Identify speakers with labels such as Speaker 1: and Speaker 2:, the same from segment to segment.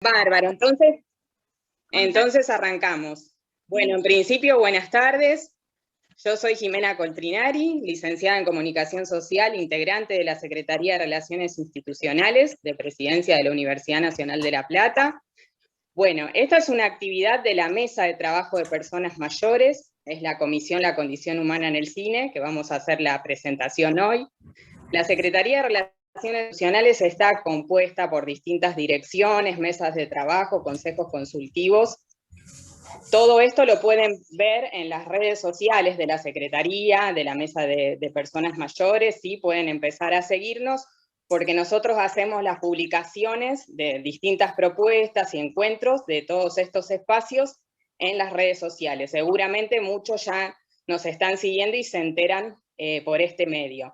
Speaker 1: Bárbaro, entonces arrancamos. Bueno, en principio, buenas tardes. Yo soy Jimena Coltrinari, licenciada en Comunicación Social, integrante de la Secretaría de Relaciones Institucionales de Presidencia de la Universidad Nacional de La Plata. Bueno, esta es una actividad de la Mesa de Trabajo de Personas Mayores, es la Comisión La Condición Humana en el Cine, que vamos a hacer la presentación hoy. La Secretaría de Relaciones Institucionales está compuesta por distintas direcciones, mesas de trabajo, consejos consultivos. Todo esto lo pueden ver en las redes sociales de la Secretaría, de la Mesa de Personas Mayores, ¿sí? Pueden empezar a seguirnos, porque nosotros hacemos las publicaciones de distintas propuestas y encuentros de todos estos espacios en las redes sociales. Seguramente muchos ya nos están siguiendo y se enteran por este medio.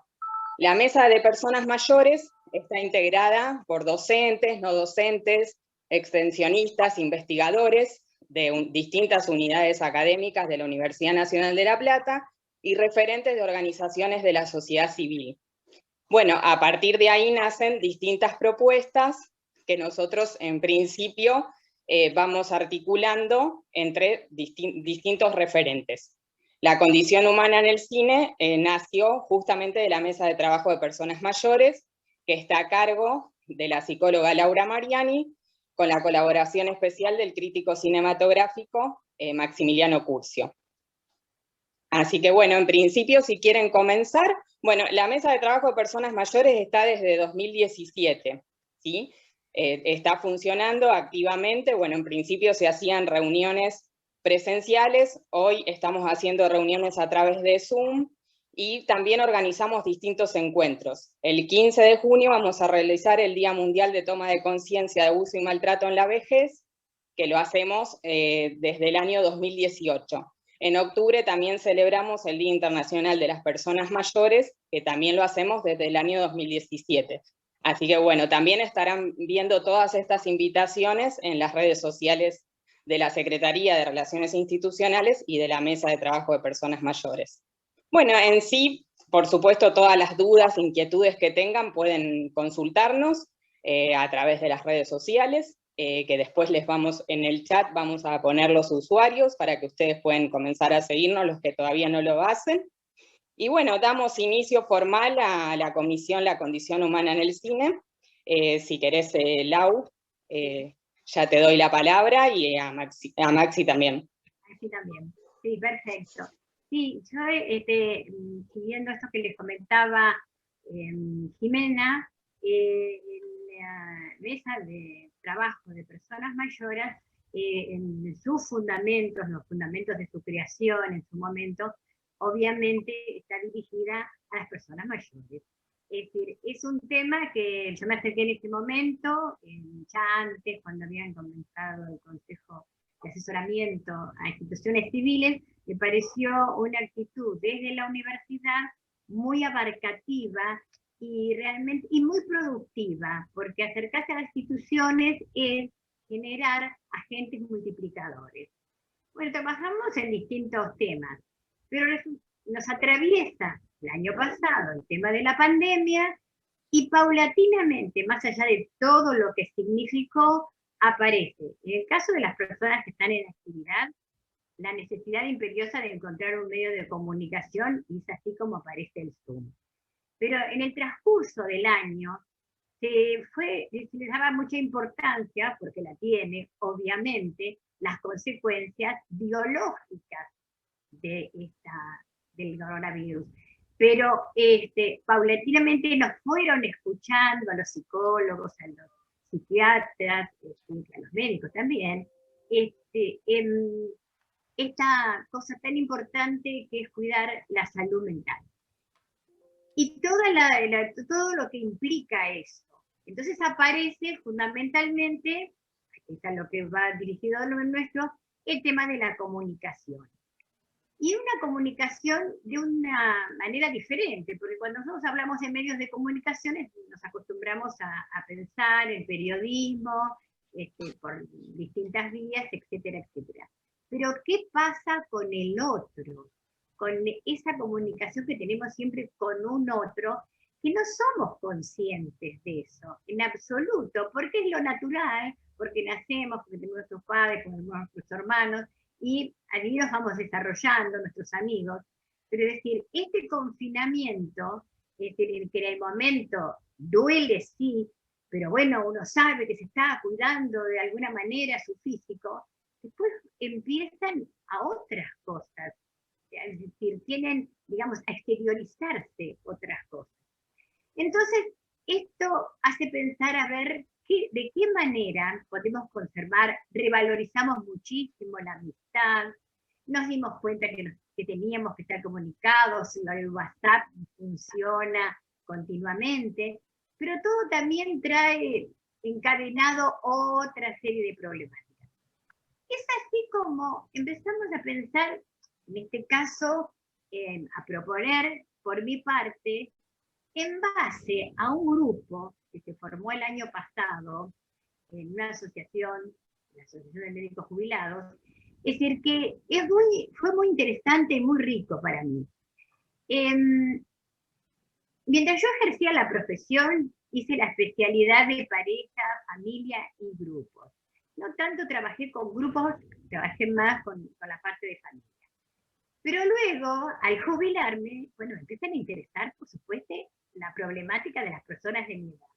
Speaker 1: La Mesa de Personas Mayores está integrada por docentes, no docentes, extensionistas, investigadores de distintas unidades académicas de la Universidad Nacional de La Plata y referentes de organizaciones de la sociedad civil. Bueno, a partir de ahí nacen distintas propuestas que nosotros en principio vamos articulando entre distintos referentes. La condición humana en el cine nació justamente de la Mesa de Trabajo de Personas Mayores, que está a cargo de la psicóloga Laura Mariani, con la colaboración especial del crítico cinematográfico Maximiliano Curcio. Así que bueno, en principio, si quieren comenzar, bueno, la Mesa de Trabajo de Personas Mayores está desde 2017, ¿sí? Está funcionando activamente, bueno, en principio se hacían reuniones presenciales, hoy estamos haciendo reuniones a través de Zoom, y también organizamos distintos encuentros. El 15 de junio vamos a realizar el Día Mundial de Toma de Conciencia de Abuso y Maltrato en la Vejez, que lo hacemos desde el año 2018. En octubre también celebramos el Día Internacional de las Personas Mayores, que también lo hacemos desde el año 2017. Así que bueno, también estarán viendo todas estas invitaciones en las redes sociales de la Secretaría de Relaciones Institucionales y de la Mesa de Trabajo de Personas Mayores. Bueno, en sí, por supuesto, todas las dudas, inquietudes que tengan pueden consultarnos a través de las redes sociales, que después les vamos, en el chat vamos a poner los usuarios para que ustedes puedan comenzar a seguirnos, los que todavía no lo hacen. Y bueno, damos inicio formal a la comisión La Condición Humana en el Cine. Si querés, Lau, ya te doy la palabra, y a Maxi también.
Speaker 2: Maxi también, sí, perfecto. Sí, yo siguiendo esto que les comentaba Jimena, en la Mesa de Trabajo de Personas Mayores, en sus fundamentos, los fundamentos de su creación en su momento, obviamente está dirigida a las personas mayores. Es decir, es un tema que yo me acerqué en este momento, ya antes, cuando habían comenzado el Consejo de Asesoramiento a Instituciones Civiles, me pareció una actitud desde la universidad muy abarcativa y realmente y muy productiva, porque acercarse a las instituciones es generar agentes multiplicadores. Bueno, trabajamos en distintos temas, pero nos atraviesa el año pasado el tema de la pandemia, y paulatinamente, más allá de todo lo que significó, aparece, en el caso de las personas que están en actividad, la necesidad imperiosa de encontrar un medio de comunicación, y es así como aparece el Zoom. Pero en el transcurso del año se les daba mucha importancia, porque la tiene, obviamente, las consecuencias biológicas del coronavirus. Pero paulatinamente nos fueron escuchando a los psicólogos, a los psiquiatras, a los médicos también, esta cosa tan importante que es cuidar la salud mental. Y todo lo que implica eso. Entonces aparece fundamentalmente, es a lo que va dirigido a lo nuestro, el tema de la comunicación. Y una comunicación de una manera diferente, porque cuando nosotros hablamos de medios de comunicación nos acostumbramos a pensar en periodismo, por distintas vías, etcétera, etcétera. Pero ¿qué pasa con el otro? Con esa comunicación que tenemos siempre con un otro, que no somos conscientes de eso, en absoluto, porque es lo natural, porque nacemos, porque tenemos nuestros padres, porque tenemos nuestros hermanos, y allí nos vamos desarrollando, nuestros amigos. Pero es decir, este confinamiento, es decir, que en el momento duele, sí, pero bueno, uno sabe que se está cuidando de alguna manera su físico, después empiezan a otras cosas, es decir, tienen, digamos, a exteriorizarse otras cosas. Entonces, esto hace pensar a ver de qué manera podemos conservar, revalorizamos muchísimo la amistad, nos dimos cuenta que teníamos que estar comunicados, el WhatsApp funciona continuamente, pero todo también trae encadenado otra serie de problemáticas. Es así como empezamos a pensar, en este caso, a proponer, por mi parte, en base a un grupo que se formó el año pasado en una asociación, la Asociación de Médicos Jubilados, es decir, que fue muy interesante y muy rico para mí. Mientras yo ejercía la profesión, hice la especialidad de pareja, familia y grupos. No tanto trabajé con grupos, trabajé más con la parte de familia. Pero luego, al jubilarme, bueno, empiezan a interesar, por supuesto, la problemática de las personas de mi edad.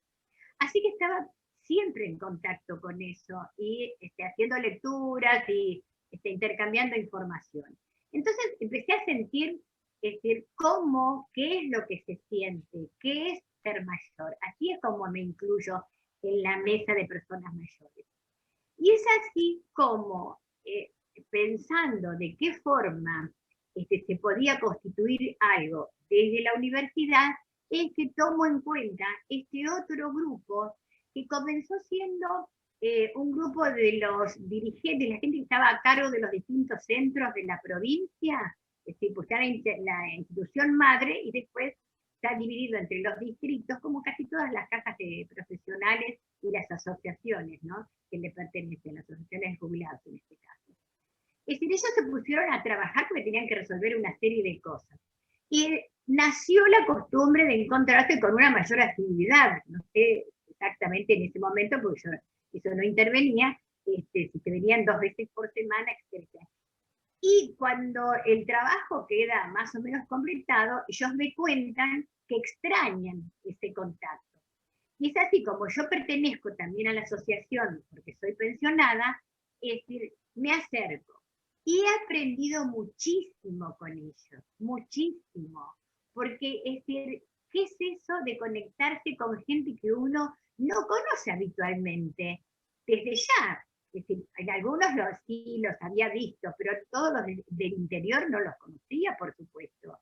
Speaker 2: Así que estaba siempre en contacto con eso y haciendo lecturas y intercambiando información. Entonces empecé a sentir, cómo, qué es lo que se siente, qué es ser mayor. Así es como me incluyo en la mesa de personas mayores. Y es así como, pensando de qué forma se podía constituir algo desde la universidad, es que tomo en cuenta este otro grupo que comenzó siendo un grupo de los dirigentes, de la gente que estaba a cargo de los distintos centros de la provincia, pues era la institución madre y después está dividido entre los distritos, como casi todas las cajas de profesionales y las asociaciones, ¿no?, que le pertenecen, las asociaciones de jubilados en este caso. Es decir, ellos se pusieron a trabajar porque tenían que resolver una serie de cosas. Y nació la costumbre de encontrarse con una mayor actividad. No sé exactamente en ese momento, porque yo eso no intervenía, si se venían 2 veces por semana, etc. Y cuando el trabajo queda más o menos completado, ellos me cuentan que extrañan ese contacto. Y es así como yo pertenezco también a la asociación, porque soy pensionada, es decir, me acerco. Y he aprendido muchísimo con ellos, muchísimo. Porque, es decir, ¿qué es eso de conectarse con gente que uno no conoce habitualmente? Desde ya. Es decir, en algunos sí los había visto, pero todos los del interior no los conocía, por supuesto.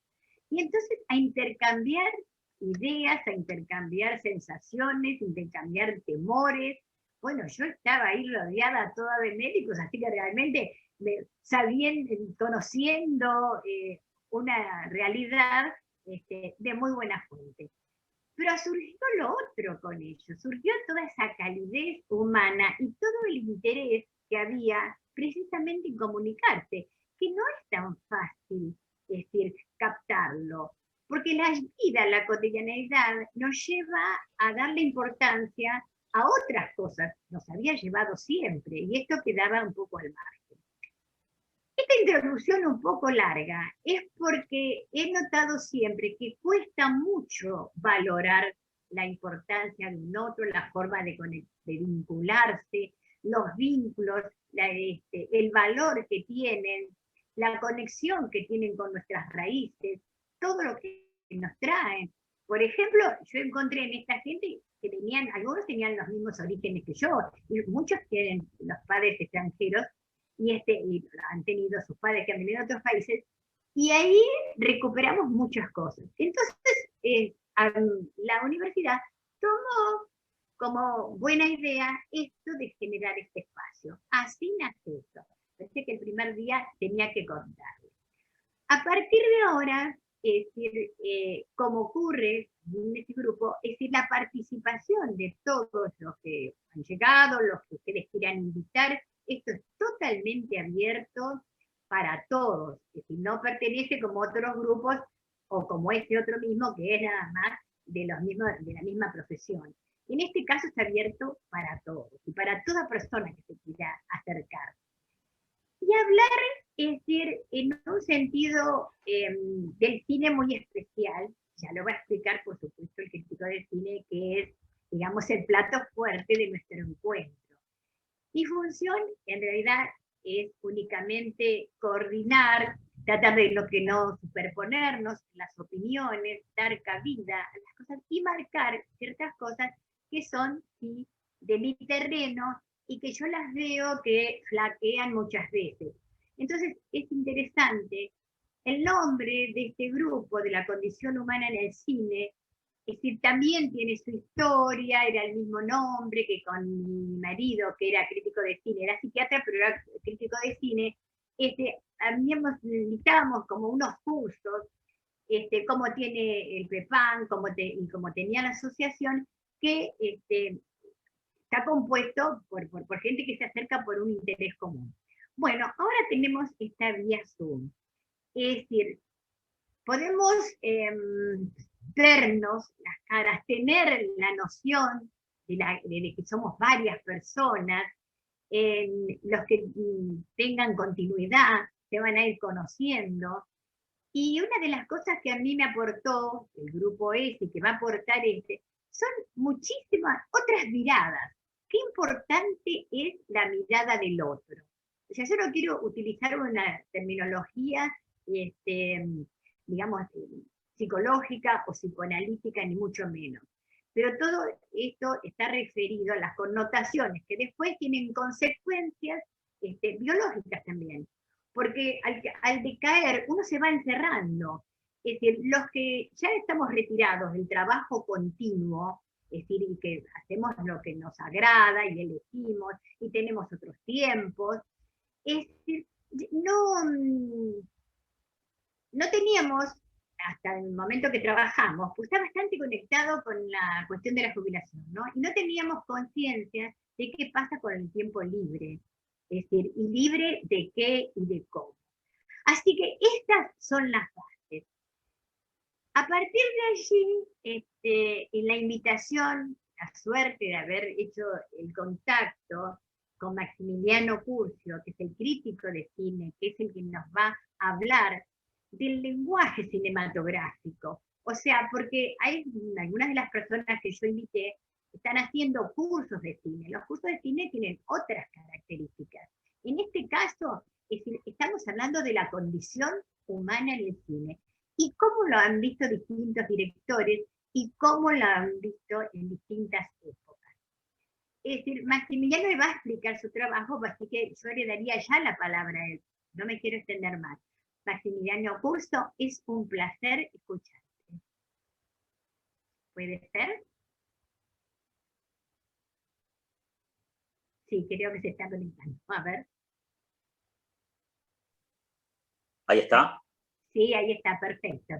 Speaker 2: Y entonces a intercambiar ideas, a intercambiar sensaciones, intercambiar temores. Bueno, yo estaba ahí rodeada toda de médicos, así que realmente conociendo una realidad de muy buena fuente. Pero surgió lo otro con ellos, surgió toda esa calidez humana y todo el interés que había precisamente en comunicarse, que no es tan fácil, es decir, captarlo, porque la vida, la cotidianeidad, nos lleva a darle importancia a otras cosas, nos había llevado siempre, y esto quedaba un poco al margen. Esta introducción un poco larga es porque he notado siempre que cuesta mucho valorar la importancia de un otro, la forma de vincularse, los vínculos, el valor que tienen, la conexión que tienen con nuestras raíces, todo lo que nos traen. Por ejemplo, yo encontré en esta gente que algunos tenían los mismos orígenes que yo, y muchos tienen los padres extranjeros, y han tenido sus padres que han venido de otros países, y ahí recuperamos muchas cosas. Entonces, la universidad tomó como buena idea esto de generar este espacio. Así nace esto. Pensé que el primer día tenía que contarles. A partir de ahora, es decir, como ocurre en este grupo, es decir, la participación de todos los que han llegado, los que ustedes quieran invitar, esto es totalmente abierto para todos, es decir, no pertenece como otros grupos o como este otro mismo que es nada más de la misma profesión. En este caso está abierto para todos y para toda persona que se quiera acercar. Y hablar, es decir, en un sentido del cine muy especial, ya lo va a explicar por supuesto el crítico de cine, que es, digamos, el plato fuerte de nuestro encuentro. Mi función, en realidad, es únicamente coordinar, tratar de lo que no superponernos, las opiniones, dar cabida a las cosas y marcar ciertas cosas que son, sí, de mi terreno y que yo las veo que flaquean muchas veces. Entonces, es interesante, el nombre de este grupo, de la condición humana en el cine, es decir, también tiene su historia, era el mismo nombre que con mi marido, que era crítico de cine, era psiquiatra, pero era crítico de cine. Necesitábamos como unos cursos, cómo tiene el PEPAN, y cómo tenía la asociación, que está compuesto por gente que se acerca por un interés común. Bueno, ahora tenemos esta vía Zoom. Es decir, podemos vernos las caras, tener la noción de que somos varias personas, los que tengan continuidad se van a ir conociendo. Y una de las cosas que a mí me aportó el grupo ese, que va a aportar son muchísimas otras miradas. Qué importante es la mirada del otro. O sea, yo no quiero utilizar una terminología, digamos, psicológica o psicoanalítica, ni mucho menos. Pero todo esto está referido a las connotaciones que después tienen consecuencias biológicas también. Porque al decaer uno se va encerrando. Es decir, los que ya estamos retirados del trabajo continuo, es decir, y que hacemos lo que nos agrada y elegimos y tenemos otros tiempos, es decir, no teníamos, hasta el momento que trabajamos, pues está bastante conectado con la cuestión de la jubilación, ¿no? Y no teníamos conciencia de qué pasa con el tiempo libre. Es decir, ¿y libre de qué y de cómo? Así que estas son las bases. A partir de allí, en la invitación, la suerte de haber hecho el contacto con Maximiliano Curcio, que es el crítico de cine, que es el que nos va a hablar del lenguaje cinematográfico. O sea, porque hay algunas de las personas que yo invité están haciendo cursos de cine. Los cursos de cine tienen otras características. En este caso, estamos hablando de la condición humana en el cine y cómo lo han visto distintos directores y cómo lo han visto en distintas épocas. Es decir, Maximiliano me va a explicar su trabajo, así que yo le daría ya la palabra a él. No me quiero extender más. Maximiliano Curcio, es un placer escucharte. ¿Puede ser? Sí, creo que se está conectando. A ver.
Speaker 3: Ahí está.
Speaker 2: Sí, ahí está, perfecto.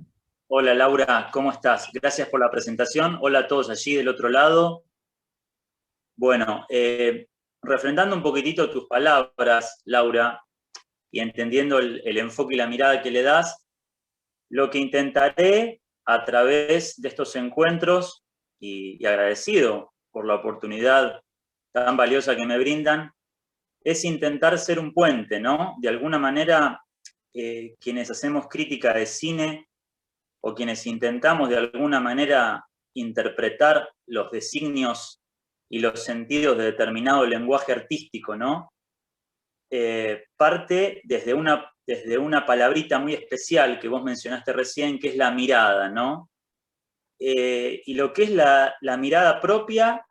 Speaker 3: Hola Laura, ¿cómo estás? Gracias por la presentación. Hola a todos allí del otro lado. Bueno, refrendando un poquitito tus palabras, Laura, y entendiendo el enfoque y la mirada que le das, lo que intentaré a través de estos encuentros, y agradecido por la oportunidad tan valiosa que me brindan, es intentar ser un puente, ¿no? De alguna manera, quienes hacemos crítica de cine o quienes intentamos de alguna manera interpretar los designios y los sentidos de determinado lenguaje artístico, ¿no? Parte desde una palabrita muy especial que vos mencionaste recién, que es la mirada, ¿no? Y lo que es la mirada propia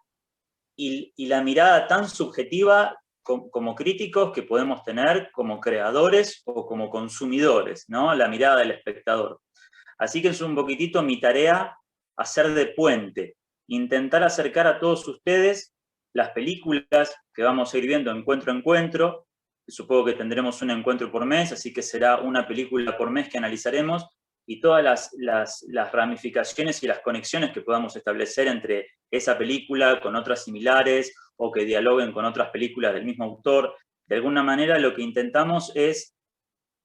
Speaker 3: y la mirada tan subjetiva como críticos que podemos tener como creadores o como consumidores, ¿no? La mirada del espectador. Así que es un poquitito mi tarea hacer de puente, intentar acercar a todos ustedes las películas que vamos a ir viendo encuentro a encuentro. Supongo que tendremos un encuentro por mes, así que será una película por mes que analizaremos, y todas las ramificaciones y las conexiones que podamos establecer entre esa película con otras similares o que dialoguen con otras películas del mismo autor. De alguna manera lo que intentamos es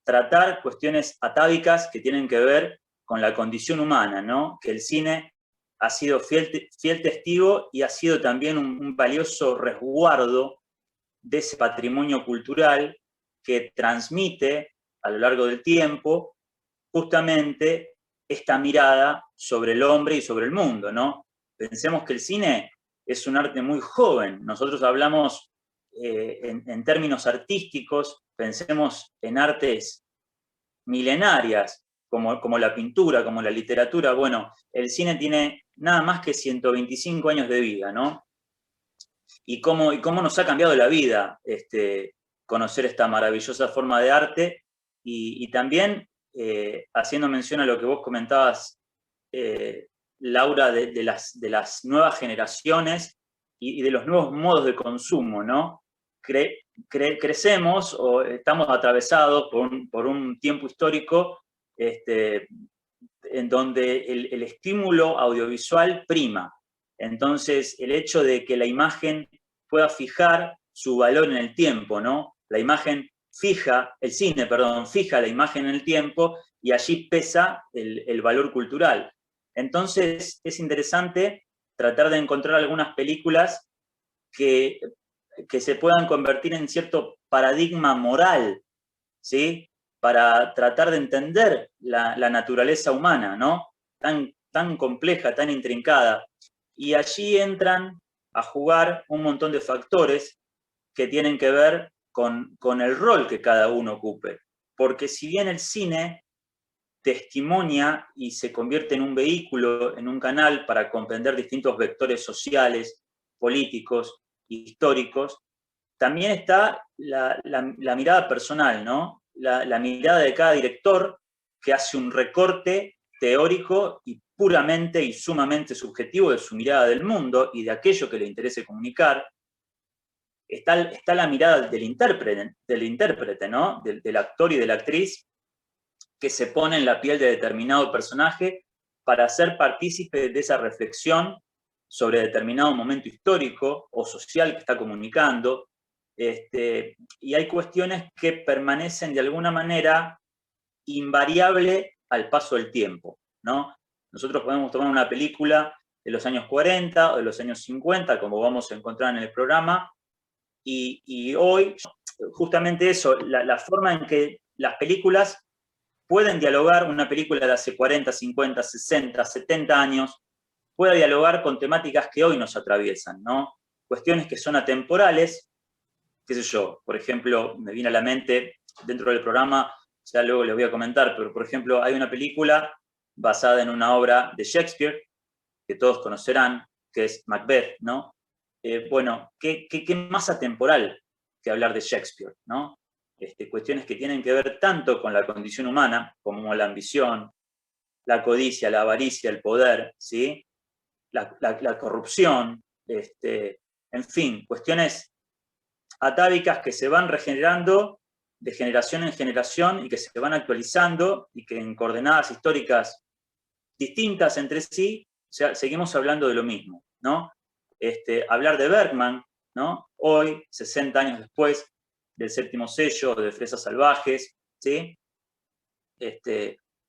Speaker 3: tratar cuestiones atávicas que tienen que ver con la condición humana, ¿no? Que el cine ha sido fiel testigo y ha sido también un valioso resguardo de ese patrimonio cultural que transmite a lo largo del tiempo justamente esta mirada sobre el hombre y sobre el mundo, ¿no? Pensemos que el cine es un arte muy joven. Nosotros hablamos en términos artísticos, pensemos en artes milenarias, como la pintura, como la literatura. Bueno, el cine tiene nada más que 125 años de vida, ¿no? Y cómo nos ha cambiado la vida conocer esta maravillosa forma de arte y también haciendo mención a lo que vos comentabas, Laura, de las nuevas generaciones y de los nuevos modos de consumo, ¿no? Crecemos o estamos atravesados por un tiempo histórico en donde el estímulo audiovisual prima. Entonces, el hecho de que la imagen pueda fijar su valor en el tiempo, ¿no? La imagen fija, el cine, perdón, fija la imagen en el tiempo y allí pesa el valor cultural. Entonces, es interesante tratar de encontrar algunas películas que se puedan convertir en cierto paradigma moral, ¿sí? Para tratar de entender la naturaleza humana, ¿no? Tan compleja, tan intrincada. Y allí entran a jugar un montón de factores que tienen que ver con el rol que cada uno ocupe. Porque si bien el cine testimonia y se convierte en un vehículo, en un canal para comprender distintos vectores sociales, políticos, históricos, también está la mirada personal, ¿no? La mirada de cada director que hace un recorte teórico y puramente y sumamente subjetivo de su mirada del mundo y de aquello que le interese comunicar. Está la mirada del intérprete, ¿no? Del actor y de la actriz que se pone en la piel de determinado personaje para ser partícipe de esa reflexión sobre determinado momento histórico o social que está comunicando. Y hay cuestiones que permanecen de alguna manera invariable al paso del tiempo, ¿no? Nosotros podemos tomar una película de los años 40 o de los años 50, como vamos a encontrar en el programa, y hoy, justamente eso, la forma en que las películas pueden dialogar, una película de hace 40, 50, 60, 70 años, puede dialogar con temáticas que hoy nos atraviesan, ¿no? Cuestiones que son atemporales, qué sé yo, por ejemplo, me viene a la mente dentro del programa, ya luego les voy a comentar, pero por ejemplo hay una película basada en una obra de Shakespeare, que todos conocerán, que es Macbeth, ¿no? Bueno, ¿qué más atemporal que hablar de Shakespeare, ¿no? Cuestiones que tienen que ver tanto con la condición humana, como la ambición, la codicia, la avaricia, el poder, ¿sí? La corrupción, en fin, cuestiones atávicas que se van regenerando de generación en generación y que se van actualizando y que en coordenadas históricas distintas entre sí, o sea, seguimos hablando de lo mismo, ¿no? Hablar de Bergman, ¿no? Hoy, 60 años después del Séptimo Sello, de Fresas Salvajes, ¿sí?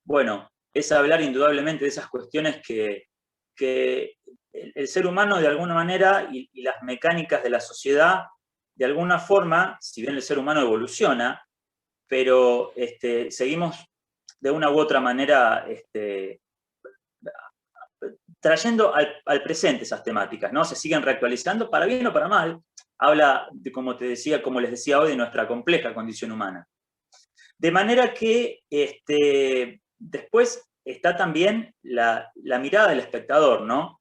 Speaker 3: Bueno, es hablar indudablemente de esas cuestiones que el ser humano de alguna manera y las mecánicas de la sociedad, de alguna forma, si bien el ser humano evoluciona, pero seguimos de una u otra manera trayendo al presente esas temáticas, ¿no? Se siguen reactualizando, para bien o para mal. Habla, como les decía hoy, de nuestra compleja condición humana. De manera que después está también la mirada del espectador, ¿no?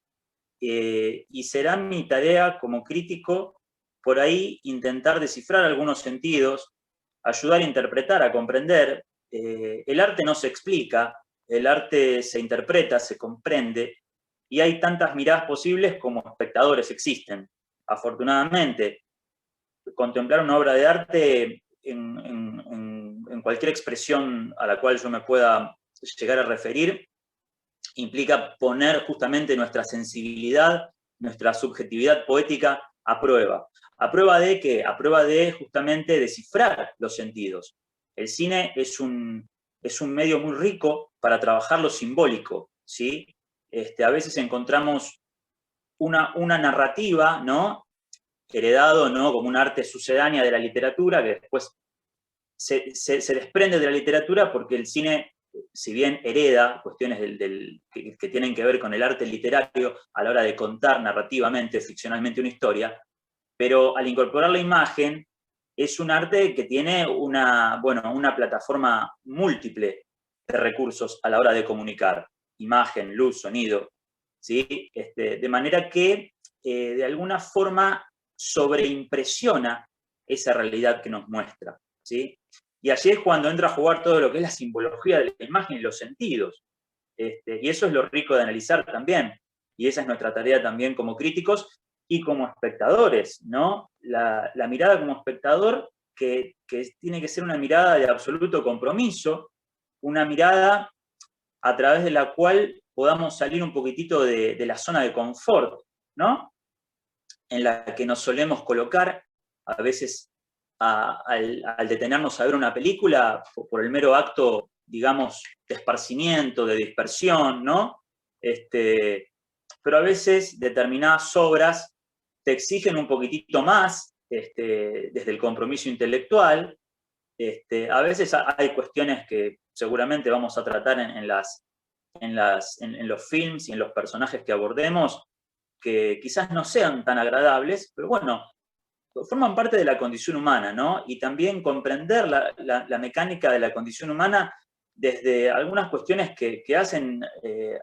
Speaker 3: Y será mi tarea como crítico, por ahí, intentar descifrar algunos sentidos, ayudar a interpretar, a comprender. El arte no se explica, el arte se interpreta, se comprende, y hay tantas miradas posibles como espectadores existen. Afortunadamente, contemplar una obra de arte en cualquier expresión a la cual yo me pueda llegar a referir, implica poner justamente nuestra sensibilidad, nuestra subjetividad poética a prueba. ¿A prueba de qué? A prueba de justamente descifrar los sentidos. El cine es un medio muy rico para trabajar lo simbólico, ¿sí? a veces encontramos una narrativa, ¿no? Heredado, ¿no? Como un arte sucedánea de la literatura, que después se desprende de la literatura porque el cine, si bien hereda cuestiones que tienen que ver con el arte literario a la hora de contar narrativamente, ficcionalmente una historia, pero al incorporar la imagen, es un arte que tiene una plataforma múltiple de recursos a la hora de comunicar. Imagen, luz, sonido, ¿sí? De manera que, de alguna forma, sobreimpresiona esa realidad que nos muestra, ¿sí? Y allí es cuando entra a jugar todo lo que es la simbología de la imagen y los sentidos. Y eso es lo rico de analizar también. Y esa es nuestra tarea también como críticos y como espectadores, ¿no? La mirada como espectador que tiene que ser una mirada de absoluto compromiso, una mirada a través de la cual podamos salir un poquitito de la zona de confort, ¿no? En la que nos solemos colocar, a veces al detenernos a ver una película, por el mero acto, digamos, de esparcimiento, de dispersión, ¿no? Pero a veces determinadas obras te exigen un poquitito más, desde el compromiso intelectual. A veces hay cuestiones que seguramente vamos a tratar en los films y en los personajes que abordemos, que quizás no sean tan agradables, pero bueno, forman parte de la condición humana, ¿no? Y también comprender la mecánica de la condición humana desde algunas cuestiones que hacen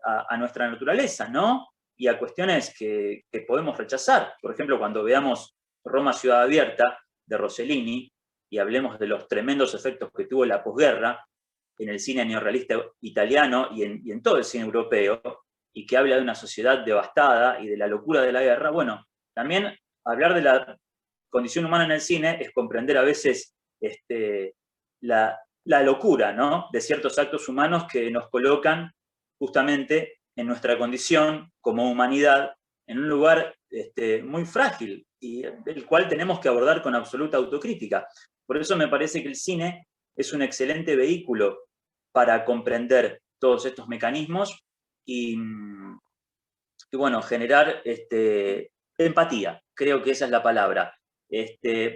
Speaker 3: a nuestra naturaleza, ¿no? Y a cuestiones que podemos rechazar. Por ejemplo, cuando veamos Roma Ciudad Abierta, de Rossellini, y hablemos de los tremendos efectos que tuvo la posguerra en el cine neorrealista italiano y en todo el cine europeo, y que habla de una sociedad devastada y de la locura de la guerra, bueno, también hablar de la condición humana en el cine es comprender a veces la locura, ¿no? De ciertos actos humanos que nos colocan justamente en nuestra condición como humanidad en un lugar muy frágil y el cual tenemos que abordar con absoluta autocrítica. Por eso me parece que el cine es un excelente vehículo para comprender todos estos mecanismos y bueno, generar empatía, creo que esa es la palabra.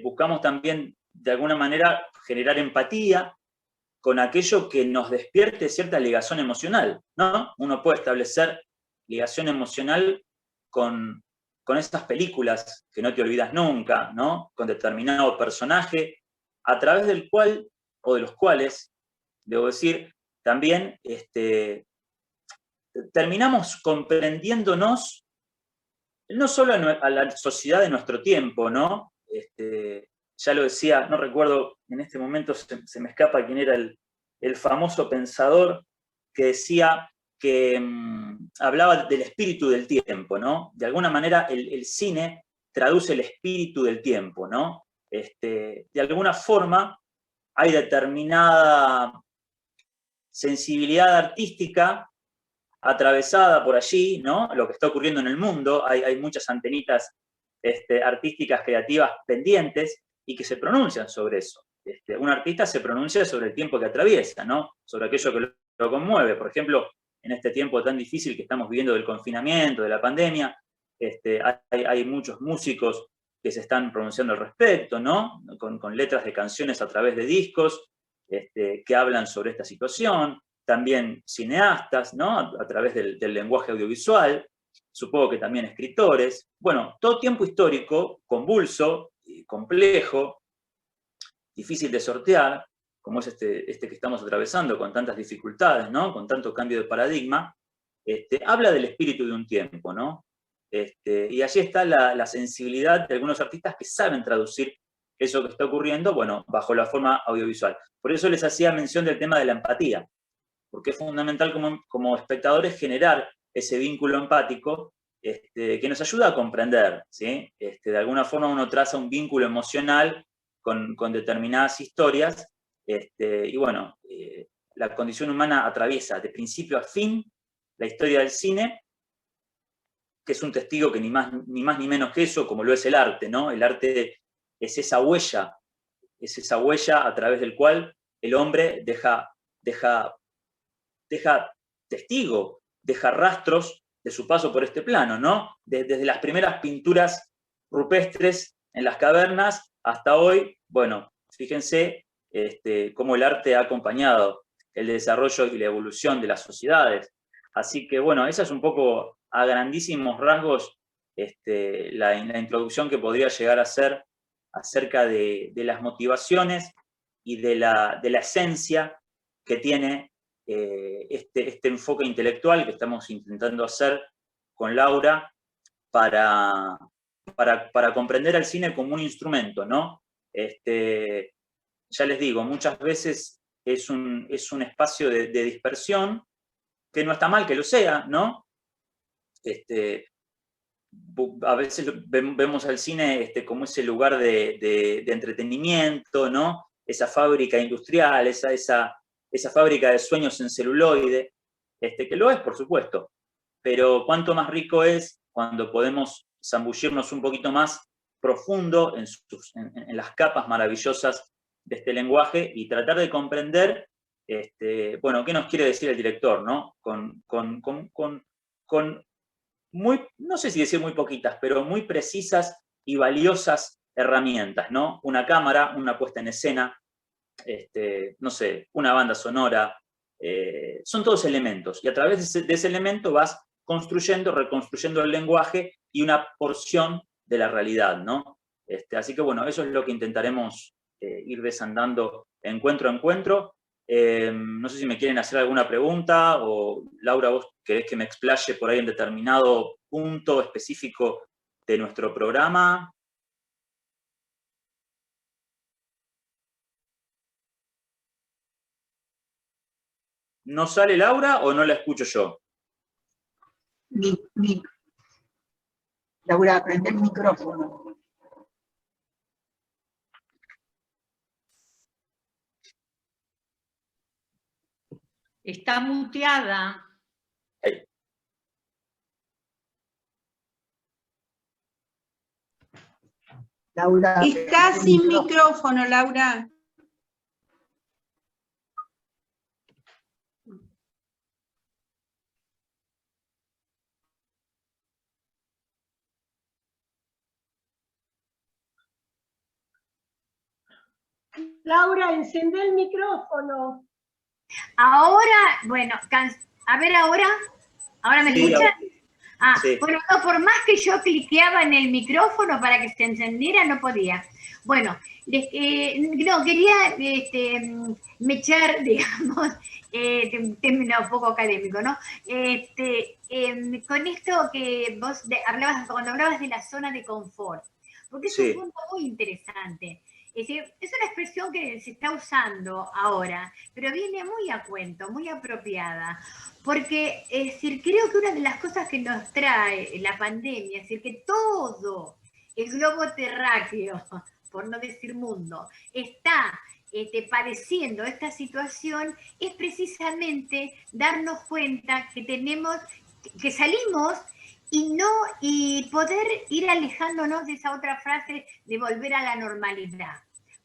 Speaker 3: Buscamos también, de alguna manera, generar empatía con aquello que nos despierte cierta ligación emocional, ¿no? Uno puede establecer ligación emocional con estas películas que no te olvidas nunca, ¿no? Con determinado personaje, a través del cual, o de los cuales, debo decir, también terminamos comprendiéndonos no solo a la sociedad de nuestro tiempo, ¿no? Ya lo decía, no recuerdo, en este momento se me escapa quién era el famoso pensador que decía que hablaba del espíritu del tiempo, ¿no? De alguna manera el cine traduce el espíritu del tiempo, ¿no? De alguna forma hay determinada sensibilidad artística atravesada por allí, ¿no? Lo que está ocurriendo en el mundo, hay muchas antenitas artísticas, creativas pendientes y que se pronuncian sobre eso. Un artista se pronuncia sobre el tiempo que atraviesa, ¿no? Sobre aquello que lo conmueve. Por ejemplo, en este tiempo tan difícil que estamos viviendo del confinamiento, de la pandemia, hay muchos músicos que se están pronunciando al respecto, ¿no? Con letras de canciones a través de discos que hablan sobre esta situación. También cineastas, ¿no? A través del lenguaje audiovisual, supongo que también escritores. Bueno, todo tiempo histórico, convulso, complejo, difícil de sortear, como es este que estamos atravesando con tantas dificultades, ¿no? Con tanto cambio de paradigma, habla del espíritu de un tiempo, ¿no? Y allí está la sensibilidad de algunos artistas que saben traducir eso que está ocurriendo, bueno, bajo la forma audiovisual. Por eso les hacía mención del tema de la empatía, porque es fundamental como espectadores generar ese vínculo empático que nos ayuda a comprender, ¿sí? De alguna forma uno traza un vínculo emocional con determinadas historias, y bueno, la condición humana atraviesa de principio a fin la historia del cine, que es un testigo que ni más ni menos que eso, como lo es el arte, ¿no? El arte es esa huella a través del cual el hombre deja testigo, deja rastros su paso por este plano, ¿no? Desde las primeras pinturas rupestres en las cavernas hasta hoy, bueno, fíjense cómo el arte ha acompañado el desarrollo y la evolución de las sociedades. Así que, bueno, esa es un poco, a grandísimos rasgos, la introducción que podría llegar a ser acerca de las motivaciones y de la esencia que tiene este enfoque intelectual que estamos intentando hacer con Laura para comprender al cine como un instrumento, ¿no? Ya les digo, muchas veces es un espacio de dispersión, que no está mal que lo sea, ¿no? A veces vemos al cine como ese lugar de entretenimiento, ¿no? Esa fábrica industrial, esa fábrica de sueños en celuloide, que lo es, por supuesto, pero cuánto más rico es cuando podemos zambullirnos un poquito más profundo en las capas maravillosas de este lenguaje y tratar de comprender, bueno, qué nos quiere decir el director, ¿no? Con muy, no sé si decir muy poquitas, pero muy precisas y valiosas herramientas, ¿no? Una cámara, una puesta en escena, no sé, una banda sonora, son todos elementos, y a través de ese elemento vas construyendo, reconstruyendo el lenguaje y una porción de la realidad, ¿no? Así que bueno, eso es lo que intentaremos ir desandando encuentro a encuentro. No sé si me quieren hacer alguna pregunta, o Laura, vos querés que me explaye por ahí en determinado punto específico de nuestro programa. ¿No sale Laura o no la escucho yo?
Speaker 4: Laura, prende el micrófono.
Speaker 2: Está muteada.
Speaker 3: Ahí.
Speaker 4: Laura.
Speaker 5: Está sin micrófono, Laura.
Speaker 6: Laura, encende el micrófono.
Speaker 2: Ahora, bueno, a ver ahora. ¿Ahora me escuchan? Sí. Bueno, no, por más que yo cliqueaba en el micrófono para que se encendiera, no podía. Bueno, no, quería mechar, digamos, término un poco académico, ¿no? Con esto que vos hablabas, cuando hablabas de la zona de confort, porque es un punto muy interesante. Es decir, es una expresión que se está usando ahora, pero viene muy a cuento, muy apropiada, porque es decir, creo que una de las cosas que nos trae la pandemia, es decir, que todo el globo terráqueo, por no decir mundo, está padeciendo esta situación, es precisamente darnos cuenta que tenemos, que salimos y poder ir alejándonos de esa otra frase de volver a la normalidad.